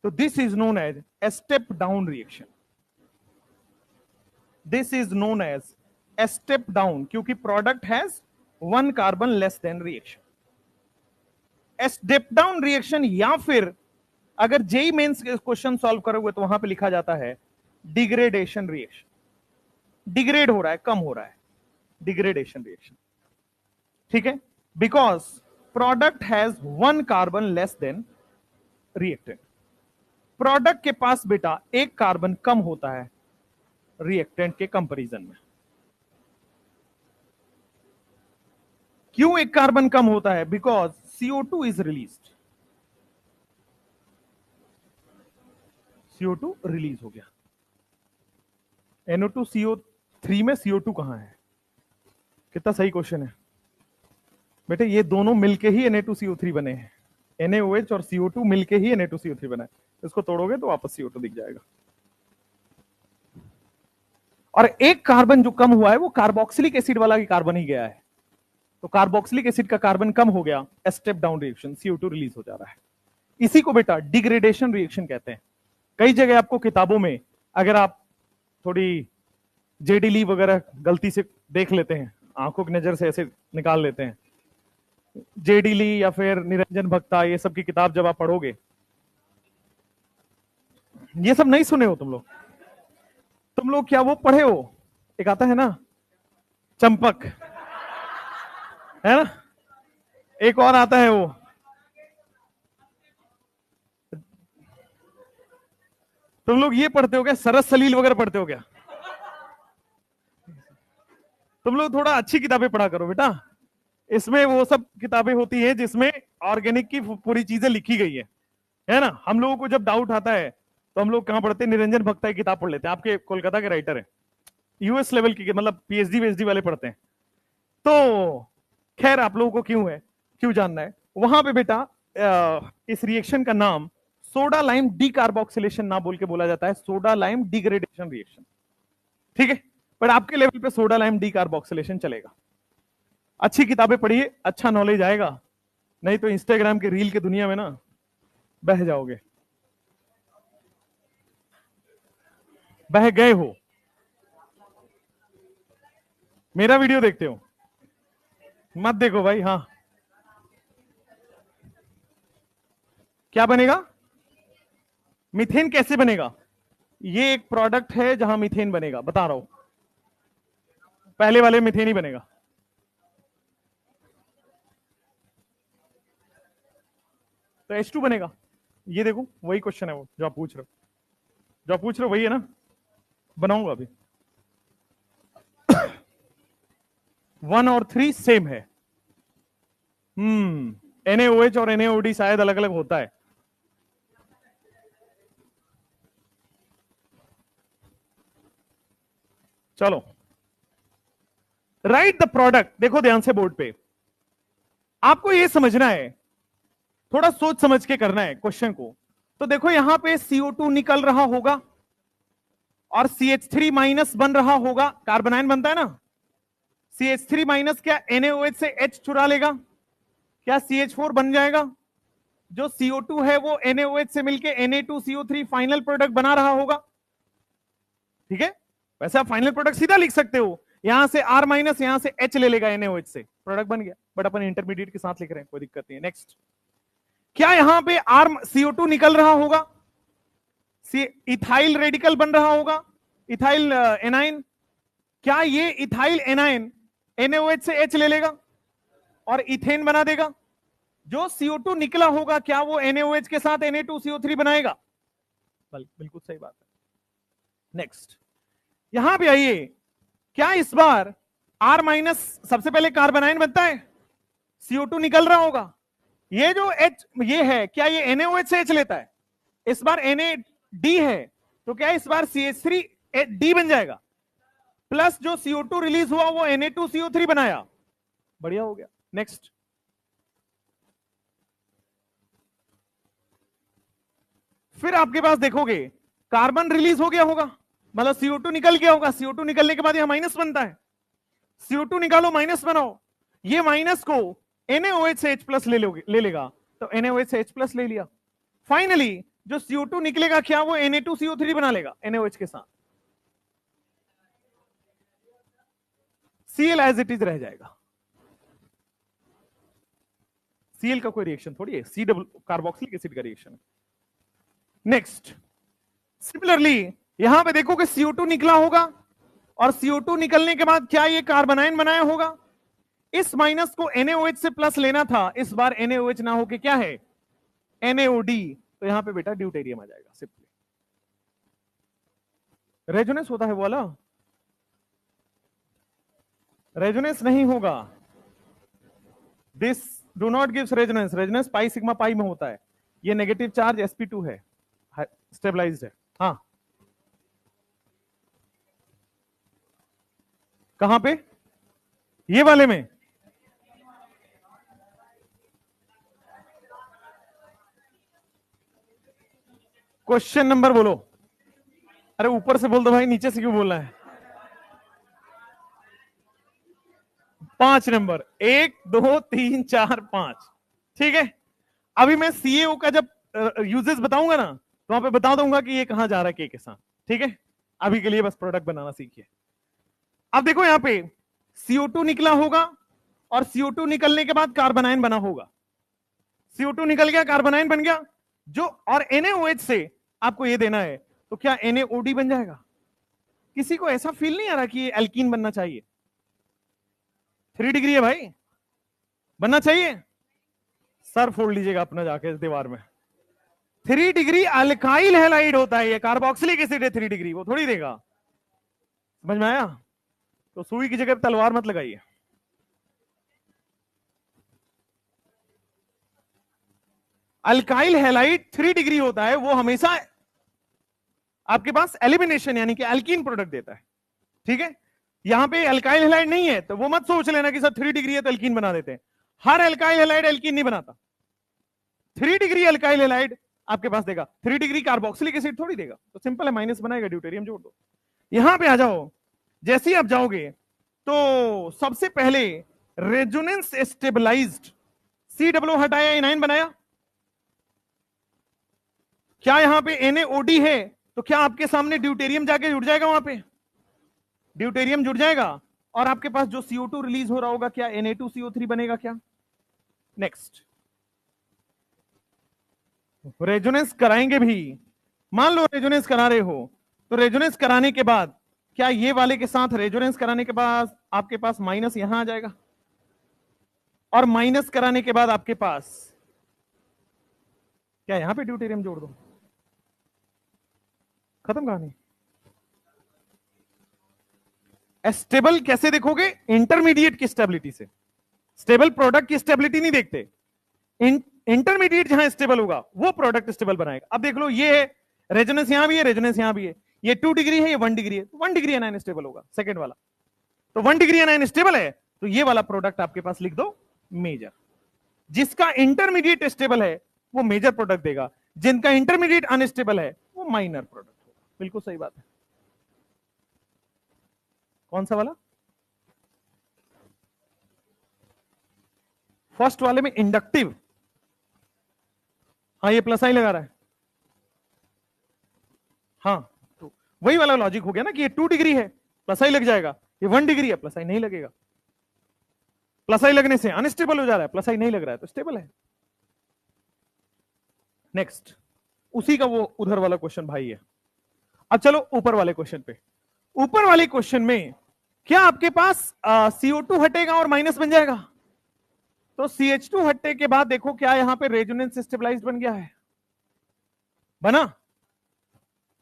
S1: तो this is known as step down reaction. This is known as step down, क्योंकि product has one carbon less than reaction. Step down reaction, या फिर अगर जेई मेंस क्वेश्चन सॉल्व करोगे तो वहां पे लिखा जाता है डिग्रेडेशन रिएक्शन। डिग्रेड हो रहा है, कम हो रहा है, डिग्रेडेशन रिएक्शन। ठीक है, because product has one carbon less then reactant. Product के पास बेटा एक कार्बन कम होता है रिएक्टेंट के कंपैरिजन में। क्यों एक कार्बन कम होता है? Because CO2 is released. CO2 release हो गया। NO2 CO3 में CO2 कहां है? कितना सही क्वेश्चन है बेटे। ये दोनों मिलके ही Na2CO3 बने हैं। NaOH और CO2 मिलके ही Na2CO3 बना है। इसको तोड़ोगे तो वापस CO2 दिख जाएगा। और एक कार्बन जो कम हुआ है वो कार्बोक्सिलिक एसिड वाला ही कार्बन ही गया है। तो कार्बोक्सिलिक एसिड का कार्बन कम हो गया, step down reaction, CO2 release हो जा रहा है। इसी को बेटा डिग्रेडेशन रिएक्शन कहते हैं। कई जगह आपको किताबों में, अगर आप थोड़ी जेडी ली वगैरह गलती से देख लेते हैं, आंखों की नजर से ऐसे निकाल लेते हैं, जेडी ली या फिर निरंजन भक्ता, ये सब की किताब जब आप पढ़ोगे ये सब नहीं सुने हो तुम लोग क्या वो पढ़े हो, एक आता है ना चंपक, है ना, एक और आता है वो, तुम लोग ये पढ़ते हो क्या, सरस सलील वगैरह पढ़ते हो क्या? तुम लोग थोड़ा अच्छी किताबें पढ़ा करो बेटा, इसमें वो सब किताबें होती है जिसमें ऑर्गेनिक की पूरी चीजें लिखी गई है ना। हम लोगों को जब डाउट आता है तो हम लोग कहां पढ़ते हैं, निरंजन भक्ता की किताब पढ़ लेते हैं, आपके कोलकाता के राइटर है, यूएस लेवल की, मतलब पीएचडी वीएचडी वाले पढ़ते हैं। तो खैर आप लोगों को क्यों जानना है, वहां पे बेटा इस रिएक्शन का नाम सोडा लाइम डीकार्बोक्सिलेशन ना बोल के बोला जाता है, सोडा लाइम डिग्रेडेशन रिएक्शन, ठीक है। पर आपके लेवल पे सोडा लाइम डीकार्बोक्सिलेशन चलेगा। अच्छी किताबें पढ़िए, अच्छा नॉलेज आएगा, नहीं तो इंस्टाग्राम के रील के दुनिया में ना बह जाओगे, बह गए हो। मेरा वीडियो देखते हो, मत देखो भाई। हाँ, क्या बनेगा, मीथेन कैसे बनेगा, ये एक प्रोडक्ट है जहां मीथेन बनेगा, बता रहा हूं, पहले वाले मीथेन ही बनेगा। तो H2 बनेगा, ये देखो वही क्वेश्चन है वो जो आप पूछ रहे हो वही है ना, बनाऊंगा अभी। 1 और 3 सेम है। NaOH और NaOD शायद अलग अलग होता है। चलो, राइट द प्रोडक्ट, देखो ध्यान से बोर्ड पे, आपको यह समझना है, थोड़ा सोच समझ के करना है क्वेश्चन को। तो देखो यहां पे CO2 निकल रहा होगा और CH3 माइनस बन रहा होगा, कार्बन आयन बनता है ना, CH3 माइनस क्या NaOH से H चुरा लेगा, क्या CH4 बन जाएगा, जो CO2 है वो NaOH से मिलके Na2CO3 फाइनल प्रोडक्ट बना रहा होगा, ठीक है। वैसे आप फाइनल प्रोडक्ट सीधा लिख सकते हो, यहां से R माइनस यहां से H ले लेगा NaOH से, प्रोडक्ट बन गया, बट अपन इंटरमीडिएट के साथ लिख रहे हैं, कोई दिक्कत नहीं है। नेक्स्ट, क्या यहां पे CO2 निकल रहा होगा, इथाइल रेडिकल बन रहा होगा, इथाइल एनाइन, क्या ये इथाइल एनाइन NaOH से H ले लेगा और इथेन बना देगा, जो CO2 निकला होगा क्या वो NaOH के साथ Na2CO3 बनाएगा, बिल्कुल सही बात है। नेक्स्ट, यहां पे आइए, क्या इस बार R माइनस सबसे पहले कार्बन आयन बनता है, CO2 निकल रहा होगा, ये जो H ये है क्या ये NaOH से H लेता है, इस बार NaD है, तो क्या इस बार CH3D बन जाएगा, प्लस जो CO2 रिलीज हुआ वो Na2CO3 बनाया, बढ़िया हो गया। नेक्स्ट, फिर आपके पास देखोगे कार्बन रिलीज हो गया होगा, मतलब CO2 निकल गया होगा, CO2 निकलने के बाद यहां माइनस बनता है, CO2 निकालो माइनस बनाओ, ये माइनस को NaOH से H प्लस ले लेगा, तो NaOH से H प्लस ले लिया, फाइनली जो CO2 निकलेगा क्या वो Na2CO3 बना लेगा NaOH के साथ, Cl एज इट इज रह जाएगा। Cl का कोई रिएक्शन थोड़ी है, C डबल कार्बोक्सिलिक एसिड का रिएक्शन है। नेक्स्ट, सिमिलरली यहां पे देखो कि CO2 निकला होगा और CO2 निकलने के बाद क्या ये कार्बन आयन बनाया होगा, इस माइनस को NaOH से प्लस लेना था, इस बार NaOH ना होके क्या है NaOD, तो यहां पे बेटा ड्यूटेरियम आ जाएगा सिंपली। रेजोनेंस होता है वो वाला, रेजोनेंस नहीं होगा, this do not gives resonance, resonance pi sigma pi में होता है, ये नेगेटिव चार्ज sp2 है, स्टेबलाइज्ड है। हाँ, कहां पे, ये वाले में, क्वेश्चन नंबर बोलो, अरे ऊपर से बोल दो भाई, नीचे से क्यों बोलना है। 5 नंबर, 1 2 3 4 5, ठीक है। अभी मैं CaO का जब यूजेस बताऊंगा ना, तो वहां पे बता दूंगा कि ये कहां जा रहा है के साथ, ठीक है। अभी के लिए बस प्रोडक्ट बनाना सीखिए। अब देखो यहां पे CO2 निकला होगा और CO2 निकलने के बाद कार्बन आयन बना होगा, CO2 निकल गया, कार्बन आयन बन गया, जो और NaOH से आपको ये देना है तो क्या NaOD बन जाएगा? किसी को ऐसा फील नहीं आ रहा कि ये एल्कीन बनना चाहिए? 3 डिग्री है भाई, बनना चाहिए? सर फोड़ लीजिएगा अपना जाके इस दीवार में। 3 डिग्री अल्काइल हैलाइड होता है, ये कार्बोक्सिलिक एसिड है 3 डिग्री, वो थोड़ी देगा। समझ में आया? तो सुई की जगह तलवार मत लगाइए। अल्काइल हैलाइड 3 डिग्री होता है, वो हमेशा आपके पास एलिमिनेशन यानी कि एल्कीन प्रोडक्ट देता है। ठीक है, यहां पे अल्काइल हैलाइड नहीं है तो वो मत सोच लेना कि सर 3 डिग्री है तो एल्कीन बना देते हैं। हर अल्काइल हैलाइड एल्कीन नहीं बनाता। 3 डिग्री अल्काइल हैलाइड आपके पास देगा, 3 डिग्री कार्बोक्सिलिक एसिड थोड़ी देगा। तो सिंपल है, माइनस बनाएगा, ड्यूटेरियम जोड़ दो। यहां पे आ जाओ, जैसे ही आप जाओगे तो सबसे पहले रेजोनेंस स्टेबलाइज्ड COO हटाया, एनाइन बनाया। क्या यहां पे NaOD है तो क्या आपके सामने ड्यूटेरियम जाके जुड़ जाएगा? वहां पे ड्यूटेरियम जुड़ जाएगा और आपके पास जो CO2 रिलीज हो रहा होगा, क्या Na2CO3 बनेगा क्या? नेक्स्ट, रेजोनेंस कराएंगे भी। मान लो रेजोनेंस करा रहे हो तो रेजोनेंस कराने के बाद क्या ये वाले के साथ रेजोनेंस कराने के बाद आपके पास माइनस यहां आ जाएगा, और माइनस कराने के बाद आपके पास क्या यहां पे ड्यूटेरियम जोड़ दो, खत्म कहानी। स्टेबल कैसे देखोगे? इंटरमीडिएट की स्टेबिलिटी से। स्टेबल प्रोडक्ट की स्टेबिलिटी नहीं देखते, इंटरमीडिएट जहां स्टेबल होगा वो प्रोडक्ट स्टेबल बनाएगा। अब देख लो, ये है रेजोनेंस, यहां भी है रेजोनेंस, यहां भी है, ये 2 डिग्री है, ये 1 डिग्री है, 1 डिग्री एनायन स्टेबल होगा सेकंड वाला। तो 1 डिग्री एनायन स्टेबल है तो ये वाला प्रोडक्ट आपके पास लिख दो मेजर। जिसका इंटरमीडिएट स्टेबल है वो मेजर प्रोडक्ट देगा, जिनका इंटरमीडिएट अनस्टेबल है वो माइनर प्रोडक्ट होगा। बिल्कुल सही बात है। कौन सा वाला? फर्स्ट वाले में इंडक्टिव। हाँ, ये प्लस आई लगा रहा है। हाँ, तो वही वाला लॉजिक हो गया ना कि ये 2 डिग्री है, प्लस आई लग जाएगा। ये 1 डिग्री है, प्लस आई नहीं लगेगा। प्लस आई लगने से अनस्टेबल हो जा रहा है, प्लस आई नहीं लग रहा है तो स्टेबल है। नेक्स्ट, उसी का वो उधर वाला क्वेश्चन भाई है। अब चलो ऊपर वाले क्वेश्चन पे। ऊपर वाले क्वेश्चन में क्या आपके पास CO2 हटेगा और माइनस बन जाएगा? तो CH2 हटने के बाद देखो क्या यहां पे रेजोनेंस स्टेबलाइज्ड बन गया है? बना?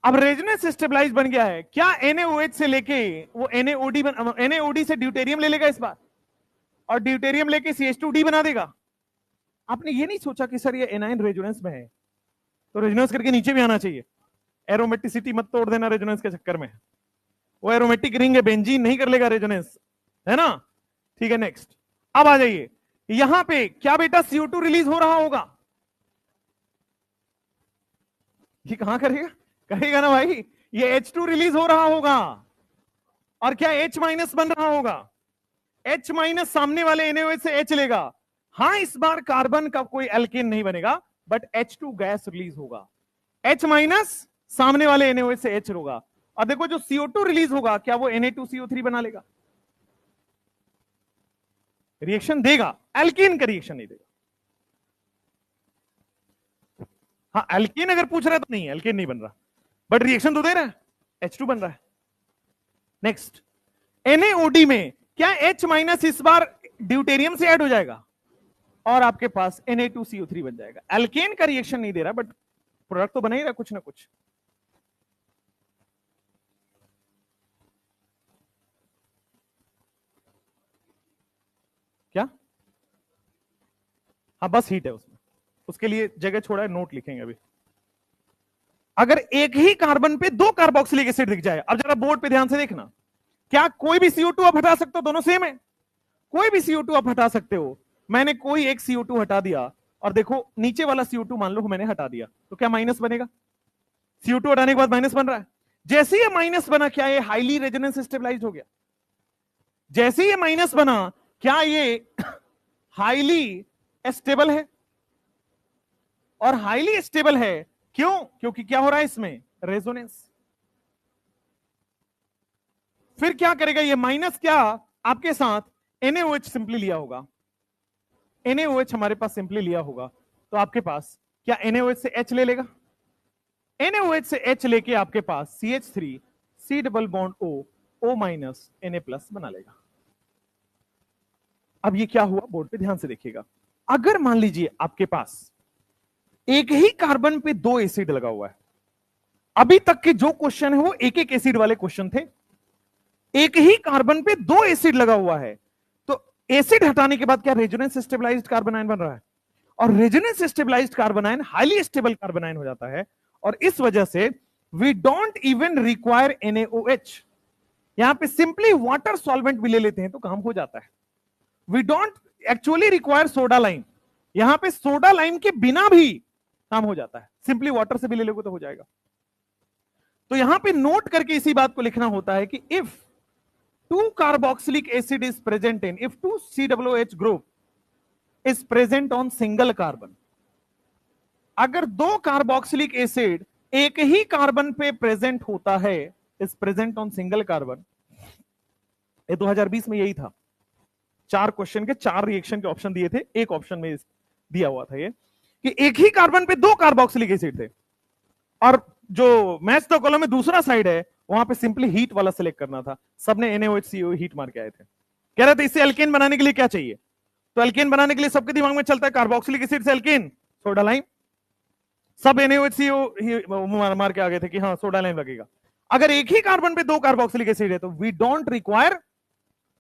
S1: अब रेजोनेंस स्टेबलाइज्ड बन गया है, क्या NaOH से लेके वो NaOD से ड्यूटेरियम ले लेगा इस बार, और ड्यूटेरियम लेके CH2D बना देगा? आपने ये नहीं सोचा कि सर ये एनाइन रेजोनेंस में है तो रेजोनेंस करके नीचे भी आना चाहिए। एरोमेटिसिटी मत तोड़ देना रेजोनेंस के चक्कर में, वो एरोमेटिक रिंग है, बेंजीन नहीं कर लेगा रेजोनेंस, है ना? ठीक है, नेक्स्ट। अब आ जाइए, यहां पे क्या बेटा CO2 रिलीज हो रहा होगा? ये कहां करेगा? करेगा ना भाई, ये H2 रिलीज हो रहा होगा, और क्या H माइनस बन रहा होगा? H माइनस सामने वाले NaOH से H लेगा। हाँ, इस बार कार्बन का कोई एल्केन नहीं बनेगा, बट H2 गैस रिलीज होगा। H माइनस सामने वाले NaOH से H होगा, और देखो जो CO2 रिलीज होगा क्या वो Na2CO3 बना लेगा? रिएक्शन देगा, एल्केन का रिएक्शन नहीं देगा। हाँ, एल्केन अगर पूछ रहा है तो नहीं, एल्केन नहीं बन रहा, बट रिएक्शन तो दे रहा है, H2 बन रहा है। नेक्स्ट, NaOD में क्या H माइनस इस बार ड्यूटेरियम से ऐड हो जाएगा और आपके पास Na2CO3 बन जाएगा। एल्केन का रिएक्शन नहीं दे रहा, बट प्रोडक्ट तो बना ही रहा कुछ ना कुछ। क्या? हाँ, बस हीट है उसमें, उसके लिए जगह छोड़ा है, नोट लिखेंगे अभी। अगर एक ही कार्बन पे 2 कार्बोक्सिलिक एसिड दिख जाए, अब जरा बोर्ड पे ध्यान से देखना, क्या कोई भी CO2 आप हटा सकते हो? दोनों सेम है, कोई भी CO2 आप हटा सकते हो। मैंने कोई एक CO2 हटा दिया, और देखो नीचे वाला CO2 मान लो मैंने हटा दिया, तो क्या माइनस बनेगा? CO2 हटाने के बाद माइनस बन रहा है। जैसे ये माइनस बना, क्या ये हाईली रेजोनेंस स्टेबलाइज्ड हो गया? जैसे ये माइनस बना, क्या ये हाईली स्टेबल है? और हाईली स्टेबल है क्यों? क्योंकि क्या हो रहा है इसमें? रेजोनेंस। फिर क्या करेगा ये माइनस? क्या आपके साथ NaOH सिंपली लिया होगा, NaOH हमारे पास सिंपली लिया होगा, तो आपके पास क्या NaOH से H ले लेगा? NaOH से H लेके आपके पास CH3 C double bond O minus Na+ बना लेगा। अब ये क्या हुआ, बोर्ड पे ध्यान से देखिएगा। अगर मान लीजिए आपके पास एक ही कार्बन पे 2 एसिड लगा हुआ है, अभी तक के जो क्वेश्चन है वो एक एक एसिड वाले क्वेश्चन थे। एक ही कार्बन पे 2 एसिड लगा हुआ है, तो एसिड हटाने के बाद क्या रेजोनेंस स्टेबलाइज्ड कार्बन आयन बन रहा है, और resonance stabilised carbon ion highly stable carbon ion हो जाता है। और इस वजह से we don't even require NaOH। यहां पे सिंपली वाटर सॉल्वेंट भी ले लेते हैं तो काम हो जाता है। We don't actually require soda lime, यहां पे सोडा लाइम के बिना भी काम हो जाता है, सिंपली वाटर से भी ले लोगे तो हो जाएगा। तो यहां पे नोट करके इसी बात को लिखना होता है कि if 2 carboxylic acid is present in, if 2 COOH group is present on single carbon, अगर 2 कार्बोक्सिलिक एसिड एक ही कार्बन पे प्रेजेंट होता है, is present on single carbon, ये 2020 में यही था। 4 क्वेश्चन के 4 रिएक्शन के ऑप्शन दिए थे, एक ऑप्शन में दिया हुआ था ये कि एक ही कार्बन पे 2 कार्बोक्सिलिक एसिड थे, और जो मैच द कॉलम में दूसरा साइड है वहां पे सिंपली हीट वाला सिलेक्ट करना था। सबने NaOH हीट मार के आए थे। कह रहे थे इससे एल्केन बनाने के लिए क्या चाहिए, तो एल्केन बनाने के लिए सबके दिमाग में चलता है कार्बोक्सिलिक एसिड से एल्केन, सोडा लाइम। सब NaOH मार के आ गए थे कि हाँ सोडा लाइम लगेगा। अगर एक ही कार्बन पे 2 कार्बोक्सिलिक एसिड है तो वी डोंट रिक्वायर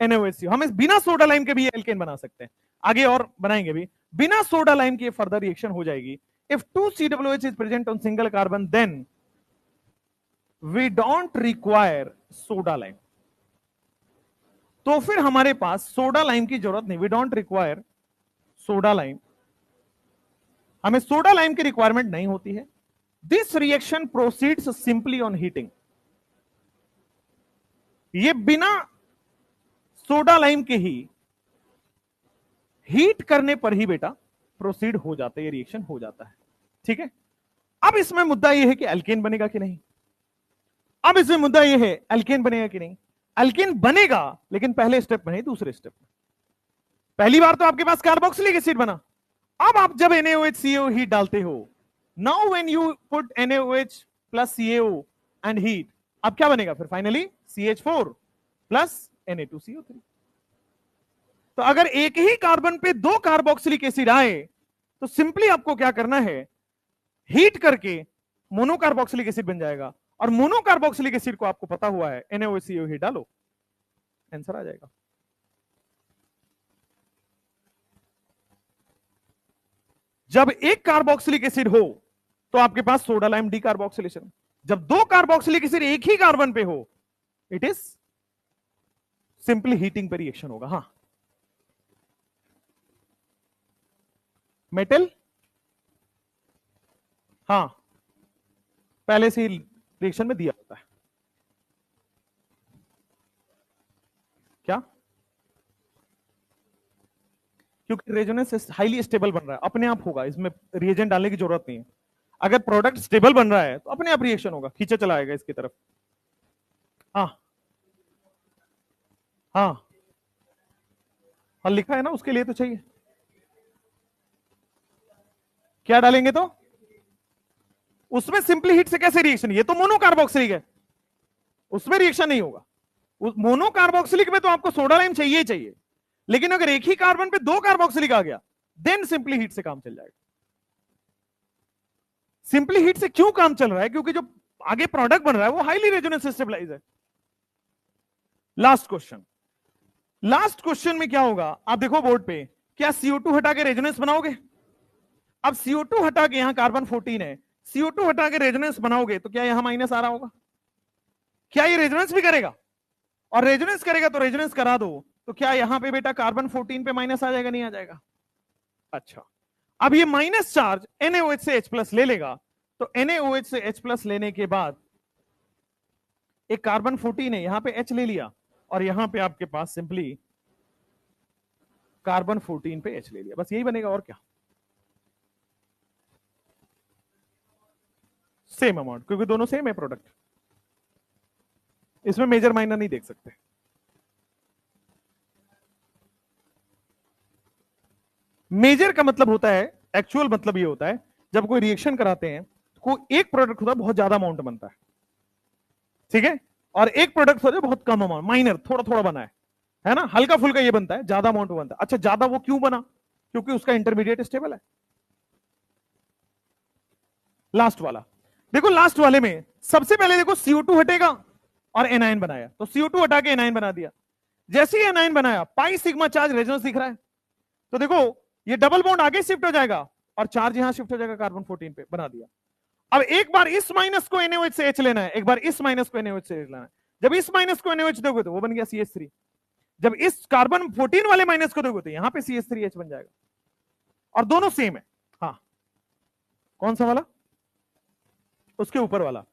S1: NaOH। हम इस बिना सोडा लाइम के भी एल्केन बना सकते हैं, आगे और बनाएंगे भी। बिना सोडा लाइम के फर्दर रिएक्शन हो जाएगी। If 2 COOH is present on single carbon, then we don't require soda lime। तो फिर हमारे पास सोडा लाइम की जरूरत नहीं, we don't require soda lime, हमें सोडा लाइम की रिक्वायरमेंट नहीं होती है। This reaction proceeds simply on heating. ये बिना सोडा लाइम के ही हीट करने पर ही बेटा प्रोसीड हो जाता है, ये रिएक्शन हो जाता है। ठीक है, अब इसमें मुद्दा यह है कि एल्केन बनेगा कि नहीं। अब इसमें मुद्दा यह है एल्केन बनेगा कि नहीं। एल्केन बनेगा, लेकिन पहले स्टेप में नहीं, दूसरे स्टेप में। पहली बार तो आपके पास कार्बोक्सिलिक एसिड बना, अब आप जब NaOH हीट डालते हो, now when you put NaOH plus CaO and heat, अब क्या बनेगा फिर फाइनली CH4 प्लस Na2CO3। तो अगर एक ही कार्बन पे 2 कार्बोक्सिलिक एसिड आए तो सिंपली आपको क्या करना है, हीट करके मोनोकार्बोक्सिलिक एसिड बन जाएगा, और मोनोकार्बोक्सिलिक एसिड को आपको पता हुआ है NaOH हीट डालो, आंसर आ जाएगा। जब एक कार्बोक्सिलिक एसिड हो तो आपके पास सोडा लाइम डीकार्बोक्सिलेशन, जब 2 कार्बोक्सिलिक एसिड एक ही कार्बन पे हो इट इज सिंपली हीटिंग पर रिएक्शन होगा। हाँ, मेटल, हाँ पहले से ही रिएक्शन में दिया होता है। क्या, क्योंकि रेजोनेंस हाईली स्टेबल बन रहा है, अपने आप होगा, इसमें रिएजेंट डालने की जरूरत नहीं है। अगर प्रोडक्ट स्टेबल बन रहा है तो अपने आप रिएक्शन होगा, खींचा चला आएगा इसकी तरफ। हाँ हाँ हाँ, लिखा है ना, उसके लिए तो चाहिए। क्या डालेंगे तो उसमें सिंपली हीट से कैसे रिएक्शन, ये तो मोनोकार्बोक्सिलिक है, उसमें रिएक्शन नहीं होगा। मोनोकार्बोक्सिलिक में तो आपको सोडा लाइम चाहिए ही चाहिए, लेकिन अगर एक ही कार्बन पे 2 कार्बोक्सिलिक आ गया देन सिंपली हीट से काम चल जाएगा। सिंपली हीट से क्यों काम चल रहा है, क्योंकि जो आगे प्रोडक्ट बन रहा है वो हाईली रेजोनेंस स्टेबलाइज है। लास्ट क्वेश्चन, लास्ट क्वेश्चन में क्या होगा आप देखो बोर्ड पे, क्या CO2 हटा के रेजोनेंस बनाओगे। अब CO2 हटा के यहां कार्बन 14 है, CO2 हटा के रेजोनेंस बनाओगे तो क्या यहां माइनस आ रहा होगा, क्या ये रेजोनेंस भी करेगा, और रेजोनेंस करेगा तो रेजोनेंस करा दो, तो क्या यहां पे बेटा कार्बन 14 पे माइनस आ जाएगा, नहीं आ जाएगा। अच्छा, अब ये माइनस चार्ज NaOH से H+ ले लेगा, तो NaOH से H+ लेने के बाद एक कार्बन 14 है, यहां पे H ले लिया, और यहां पे आपके पास सिंपली कार्बन 14 पे H ले लिया, बस यही बनेगा और क्या, सेम अमाउंट, क्योंकि दोनों सेम है प्रोडक्ट, इसमें मेजर माइनर नहीं देख सकते। मेजर का मतलब होता है, एक्चुअल मतलब ये होता है जब कोई रिएक्शन कराते हैं एक प्रोडक्ट होता है बहुत ज्यादा अमाउंट बनता है, ठीक है, और एक प्रोडक्ट होता है बहुत कम अमाउंट, माइनर, थोड़ा थोड़ा बना है ना, हल्का फुल्का ये बनता है, ज्यादा अमाउंट बनता है। अच्छा, ज्यादा वो क्यों बना? क्योंकि उसका इंटरमीडिएट स्टेबल है। लास्ट वाला देखो, लास्ट वाले में सबसे पहले देखो CO2 हटेगा और एनायन बनाया, तो CO2 हटा के एनायन बना दिया। जैसे ही एनायन बनाया, पाई सिग्मा चार्ज रेजोनेंस दिख रहा है, तो देखो ये डबल बॉन्ड आगे शिफ्ट हो जाएगा और चार्ज यहां शिफ्ट हो जाएगा कार्बन 14 पे, बना दिया। अब एक बार इस माइनस को NaOH से H लेना है, एक बार इस माइनस को NaOH से H लेना है। जब इस माइनस को NaOH दोगे तो वो बन गया CH3, जब इस कार्बन 14 वाले माइनस को दोगे तो यहां पे CH3H बन जाएगा, और दोनों सेम है। हाँ, कौन सा वाला? उसके ऊपर वाला।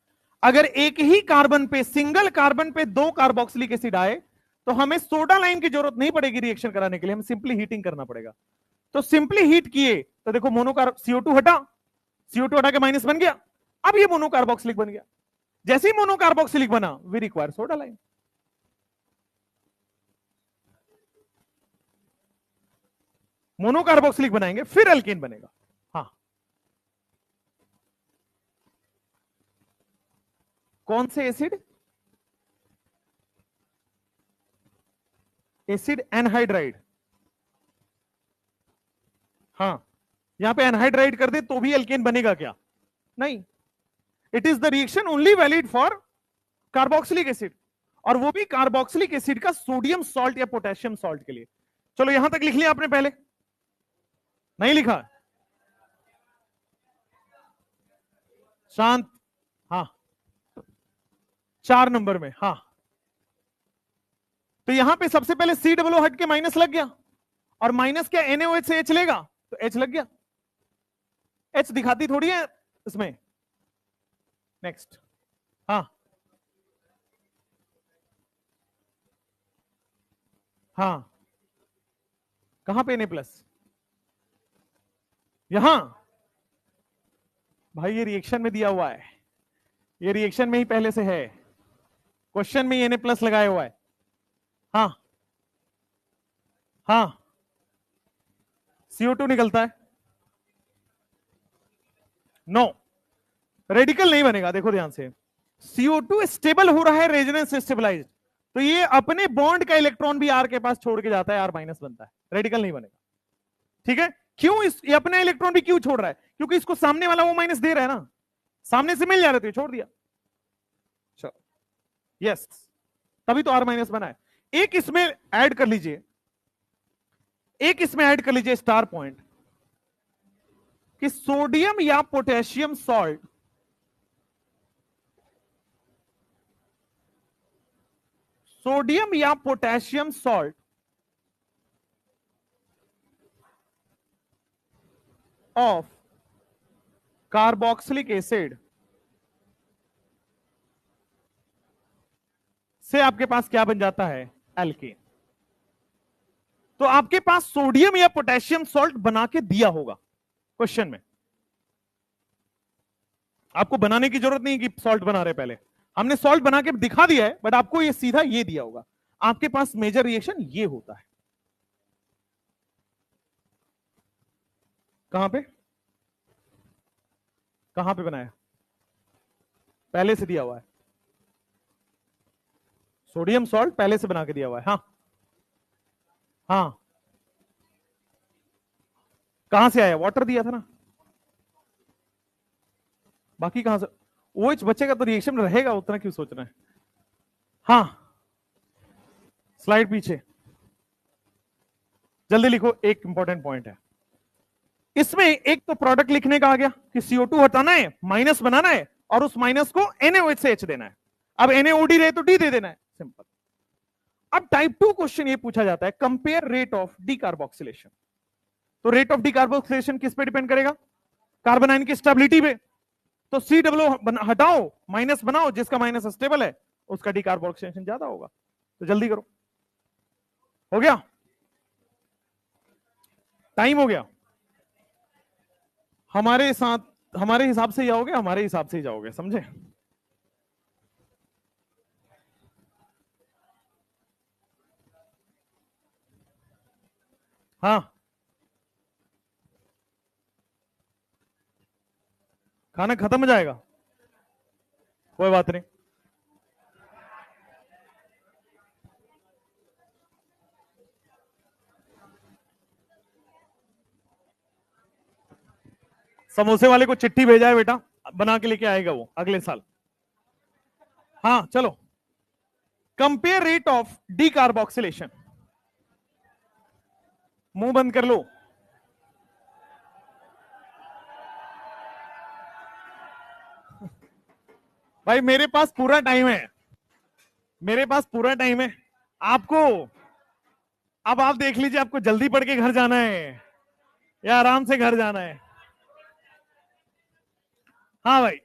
S1: अगर एक ही कार्बन पे, सिंगल कार्बन पे 2 कार्बोक्सिलिक एसिड आए तो हमें सोडा लाइन की जरूरत नहीं पड़ेगी रिएक्शन कराने के लिए, हमें सिंपली हीटिंग करना पड़ेगा। तो सिंपली हीट किए तो देखो मोनोकार्ब, CO2 हटा, CO2 हटा के माइनस बन गया, अब ये मोनोकार्बोक्सिलिक बन गया। जैसे ही मोनोकार्बोक्सिलिक बना, we require soda lime. Monocarboxylic बनाएंगे फिर अल्केन बनेगा। हाँ, कौन से एसिड? Acid anhydride. हाँ, यहां पे एनहाइड्राइड कर दे तो भी अल्केन बनेगा क्या? नहीं, it is the reaction only valid for carboxylic acid, और वो भी कार्बोक्सिलिक एसिड का सोडियम सॉल्ट या पोटेशियम सॉल्ट के लिए। चलो यहां तक लिख लिया आपने, पहले नहीं लिखा? शांत। हाँ, 4 नंबर में। हाँ, तो यहां पे सबसे पहले COO हट के माइनस लग गया, और माइनस क्या NaOH से H लेगा तो H लग गया, H दिखाती थोड़ी है इसमें। नेक्स्ट। हाँ हाँ, कहां पे Na+? यहां भाई, ये रिएक्शन में दिया हुआ है, ये रिएक्शन में ही पहले से है, क्वेश्चन में Na+ लगाया हुआ है। हाँ हाँ, CO2 निकलता है। नो, रेडिकल नहीं बनेगा, देखो ध्यान से, CO2 स्टेबल हो रहा है, रेजोनेंस स्टेबलाइज, तो ये अपने बॉन्ड का इलेक्ट्रॉन भी R के पास छोड़ के जाता है, R- बनता है, रेडिकल नहीं बनेगा। ठीक है, क्यों? ये अपना इलेक्ट्रॉन भी क्यों छोड़ रहा है? क्योंकि इसको सामने वाला वो माइनस दे रहा है ना, सामने से मिल जा रहे थे, छोड़ दिया। चलो, यस, तभी तो R- बना है। एक इसमें ऐड कर लीजिए, एक इसमें ऐड कर लीजिए स्टार पॉइंट, कि सोडियम या पोटेशियम सॉल्ट सोडियम या potassium salt of carboxylic acid से आपके पास क्या बन जाता है? एल्केन। तो आपके पास सोडियम या पोटेशियम सॉल्ट बना के दिया होगा क्वेश्चन में, आपको बनाने की जरूरत नहीं कि सॉल्ट बना रहे, पहले हमने सॉल्ट बना के दिखा दिया है, बट आपको ये सीधा ये दिया होगा, आपके पास मेजर रिएक्शन ये होता है। कहां पे, कहां पे बनाया? पहले से दिया हुआ है, सोडियम सॉल्ट पहले से बना के दिया हुआ है। हाँ हाँ, कहां से आया? वाटर दिया था ना, बाकी कहां से? OH बचेगा तो रिएक्शन में रहेगा, उतना क्यों सोचना है? हाँ, स्लाइड पीछे, जल्दी लिखो, एक इंपॉर्टेंट पॉइंट है इसमें। एक तो प्रोडक्ट लिखने का आ गया कि CO2 हटाना है, माइनस बनाना है, और उस माइनस को NaOH से H देना है। अब NaOD रहे तो D दे देना है, सिंपल। अब टाइप 2 क्वेश्चन ये पूछा जाता है, कंपेयर रेट ऑफ डीकार्बोक्सिलेशन। तो रेट ऑफ डीकार्बोक्सिलेशन किस पे डिपेंड करेगा? कार्बन आयन की स्टेबिलिटी पे। तो COO हटाओ, माइनस बनाओ, जिसका माइनस स्टेबल है उसका डीकार्बोक्सिलेशन ज्यादा होगा। तो जल्दी करो, हो गया, टाइम हो गया। हमारे साथ, हमारे हिसाब से जाओगे, हमारे हिसाब से ही जाओगे, समझे? हाँ, खाना खत्म हो जाएगा, कोई बात नहीं। समोसे वाले को चिट्ठी भेजा है बेटा, बना के लेके आएगा वो अगले साल। हाँ चलो, compare rate of D carboxylation. मुंह बंद कर लो। भाई मेरे पास पूरा टाइम है, मेरे पास पूरा टाइम है आपको। अब आप देख लीजिए, आपको जल्दी पढ़ के घर जाना है या आराम से घर जाना है। हाँ भाई,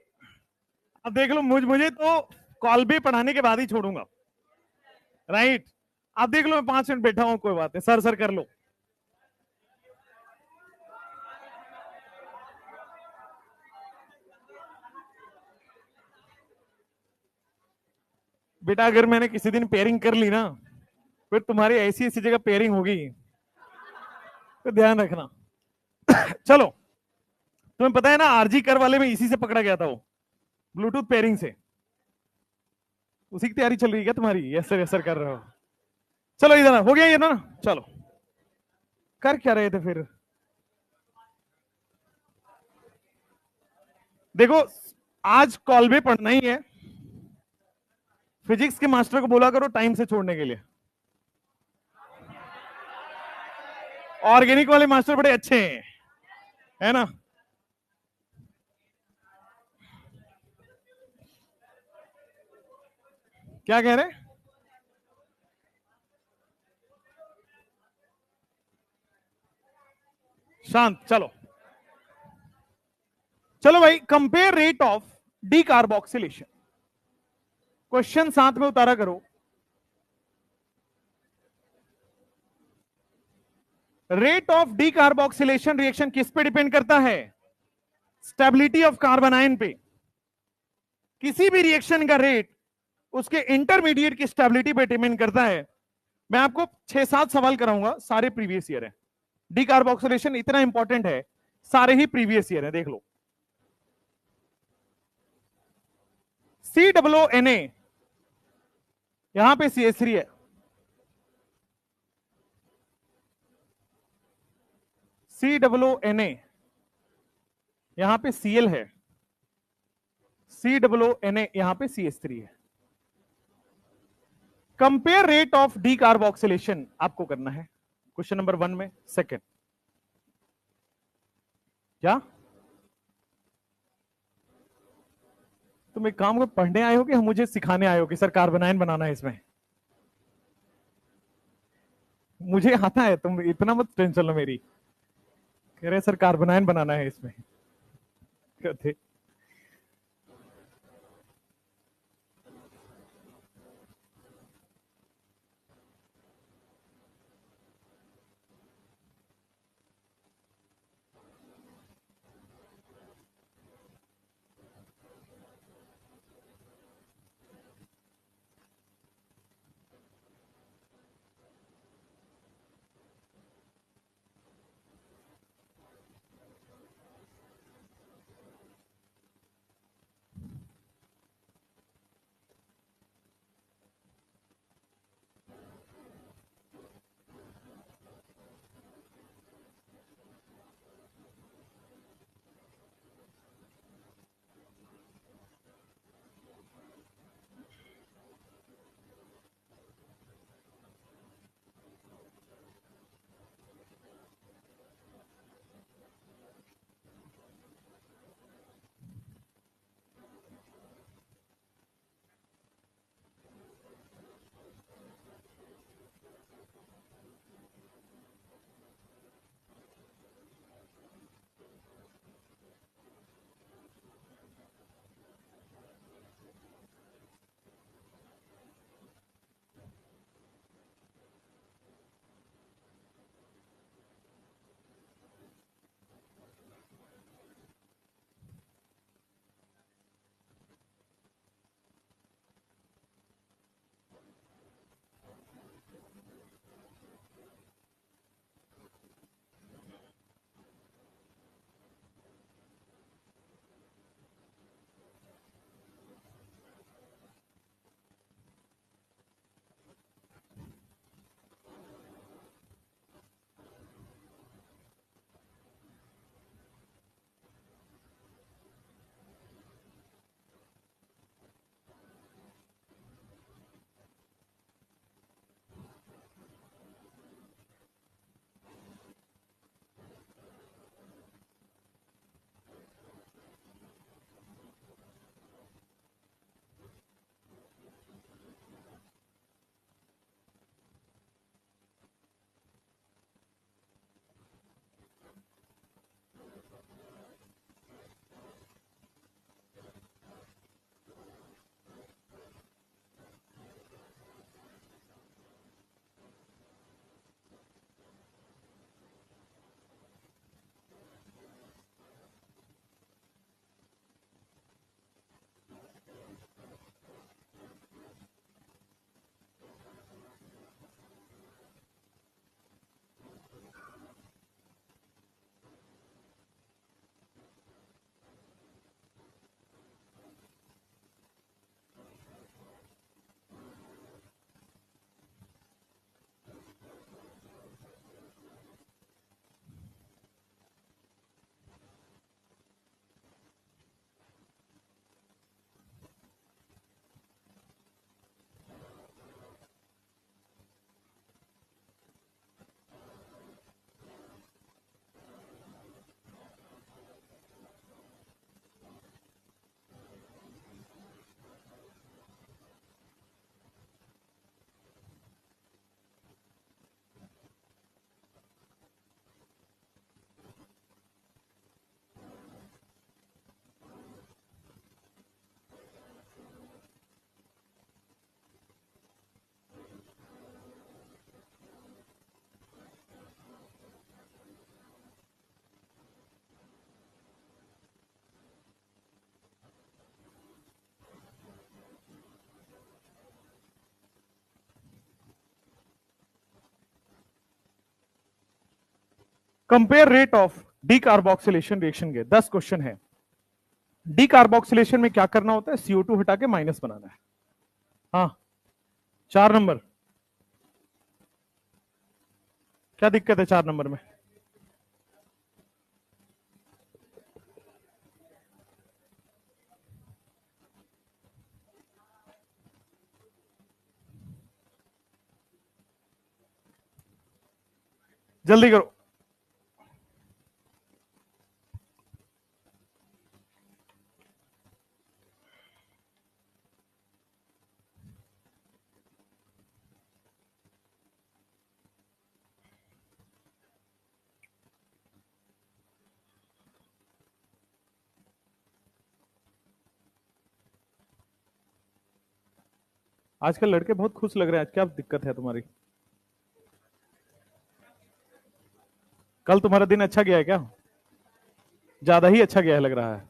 S1: अब देख लो, मुझे तो कॉल भी पढ़ाने के बाद ही छोड़ूंगा, राइट। आप देख लो, मैं 5 मिनट बैठा हूं, कोई बात नहीं, सर सर कर लो। बेटा अगर मैंने किसी दिन पेयरिंग कर ली ना, फिर तुम्हारी ऐसी ऐसी जगह पेयरिंग होगी, तो ध्यान रखना। चलो, तुम्हें पता है ना, आरजी कर वाले में इसी से पकड़ा गया था वो, ब्लूटूथ पेयरिंग से। उसी की तैयारी चल रही है क्या तुम्हारी? यस सर यस सर कर रहे हो। चलो इधर हो गया ये ना, चलो कर क्या रहे थे फिर? देखो, आज कॉल भी पढ़ना ही है। फिजिक्स के मास्टर को बोला करो टाइम से छोड़ने के लिए। ऑर्गेनिक वाले मास्टर बड़े अच्छे हैं, है ना। क्या कह रहे? शांत, चलो चलो भाई, compare rate of D carboxylation. Question साथ में उतारा करो। Rate of D carboxylation reaction किस पे डिपेंड करता है? स्टेबिलिटी ऑफ कार्बन आयन पे। किसी भी रिएक्शन का रेट उसके इंटरमीडिएट की स्टेबिलिटी पे डिपेंड करता है। मैं आपको 6-7 सवाल कराऊंगा, सारे प्रीवियस ईयर है। डी कार्बोक्सिलेशन इतना इंपॉर्टेंट है, सारे ही प्रीवियस ईयर है, देख लो। COO यहां पे CH3 है, COO यहां पे Cl है, COO यहां पे CH3 है। Compare rate of D carboxylation आपको करना है क्वेश्चन नंबर 1 में। सेकंड, क्या तुम एक काम को पढ़ने आए हो कि हम मुझे सिखाने आए हो कि सर कार्बोनाइन बनाना है इसमें? मुझे आता है, तुम इतना मत टेंशन लो मेरी। कह रहे सर कार्बोनाइन बनाना है इसमें, कहते। Compare rate of decarboxylation reaction के 10 क्वेश्चन है। डीकार्बोक्सिलेशन में क्या करना होता है? CO2 हटा के माइनस बनाना है। हाँ, 4 नंबर। क्या दिक्कत है 4 नंबर में? जल्दी करो। आजकल लड़के बहुत खुश लग रहे हैं, आज क्या दिक्कत है तुम्हारी? कल तुम्हारा दिन अच्छा गया है क्या? ज्यादा ही अच्छा गया है लग रहा है।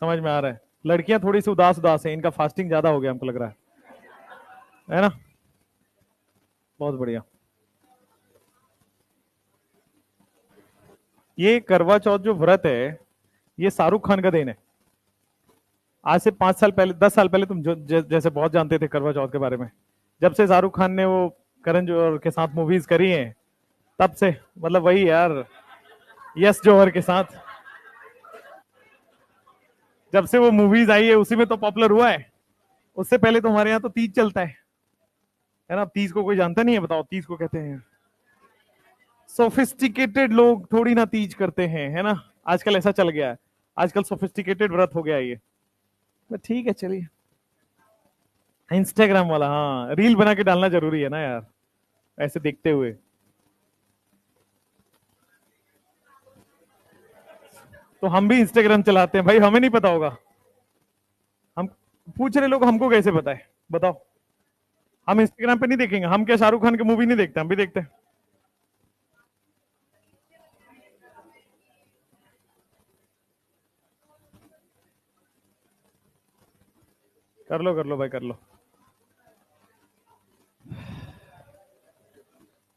S1: समझ में आ रहा है। लड़कियां थोड़ी सी उदास उदास हैं, इनका फास्टिंग ज्यादा हो गया हमको लग रहा है ना? बहुत बढ़िया। ये करवा चौथ जो व्रत है, ये शाहरुख खान का देन है। आज से 5 साल पहले, 10 साल पहले तुम जैसे बहुत जानते थे करवा चौथ के बारे में। जब से शाहरुख खान ने वो करण जौहर के साथ मूवीज करी हैं, तब से मतलब वही यार, यस जौहर के साथ जब से वो मूवीज आई है उसी में तो पॉपुलर हुआ है। उससे पहले तो हमारे यहाँ तो तीज चलता है ना? तीज को कोई जानता नहीं है? बताओ, तीज को कहते हैं। सोफिस्टिकेटेड लोग थोड़ी ना तीज करते हैं, है ना? आजकल ऐसा चल गया है, आजकल सोफिस्टिकेटेड व्रत हो गया है ये। ठीक है, चलिए। इंस्टाग्राम वाला, हाँ, रील बना के डालना जरूरी है ना यार, ऐसे देखते हुए। तो हम भी इंस्टाग्राम चलाते हैं भाई, हमें नहीं पता होगा? हम पूछ रहे लोग, हमको कैसे पता है बताओ? हम इंस्टाग्राम पे नहीं देखेंगे? हम क्या शाहरुख खान की मूवी नहीं देखते? हम भी देखते हैं। कर लो भाई, कर लो।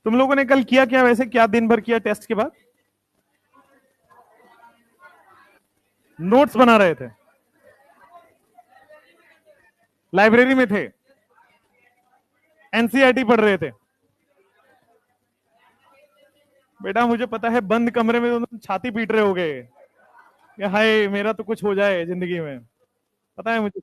S1: तुम लोगों ने कल किया क्या वैसे? क्या दिन भर किया टेस्ट के बाद? नोट्स बना रहे थे? लाइब्रेरी में थे? एनसीईआरटी पढ़ रहे थे? बेटा मुझे पता है, बंद कमरे में तो तुम छाती पीट रहे होगे कि हाय मेरा तो कुछ हो जाए जिंदगी में। पता है मुझे।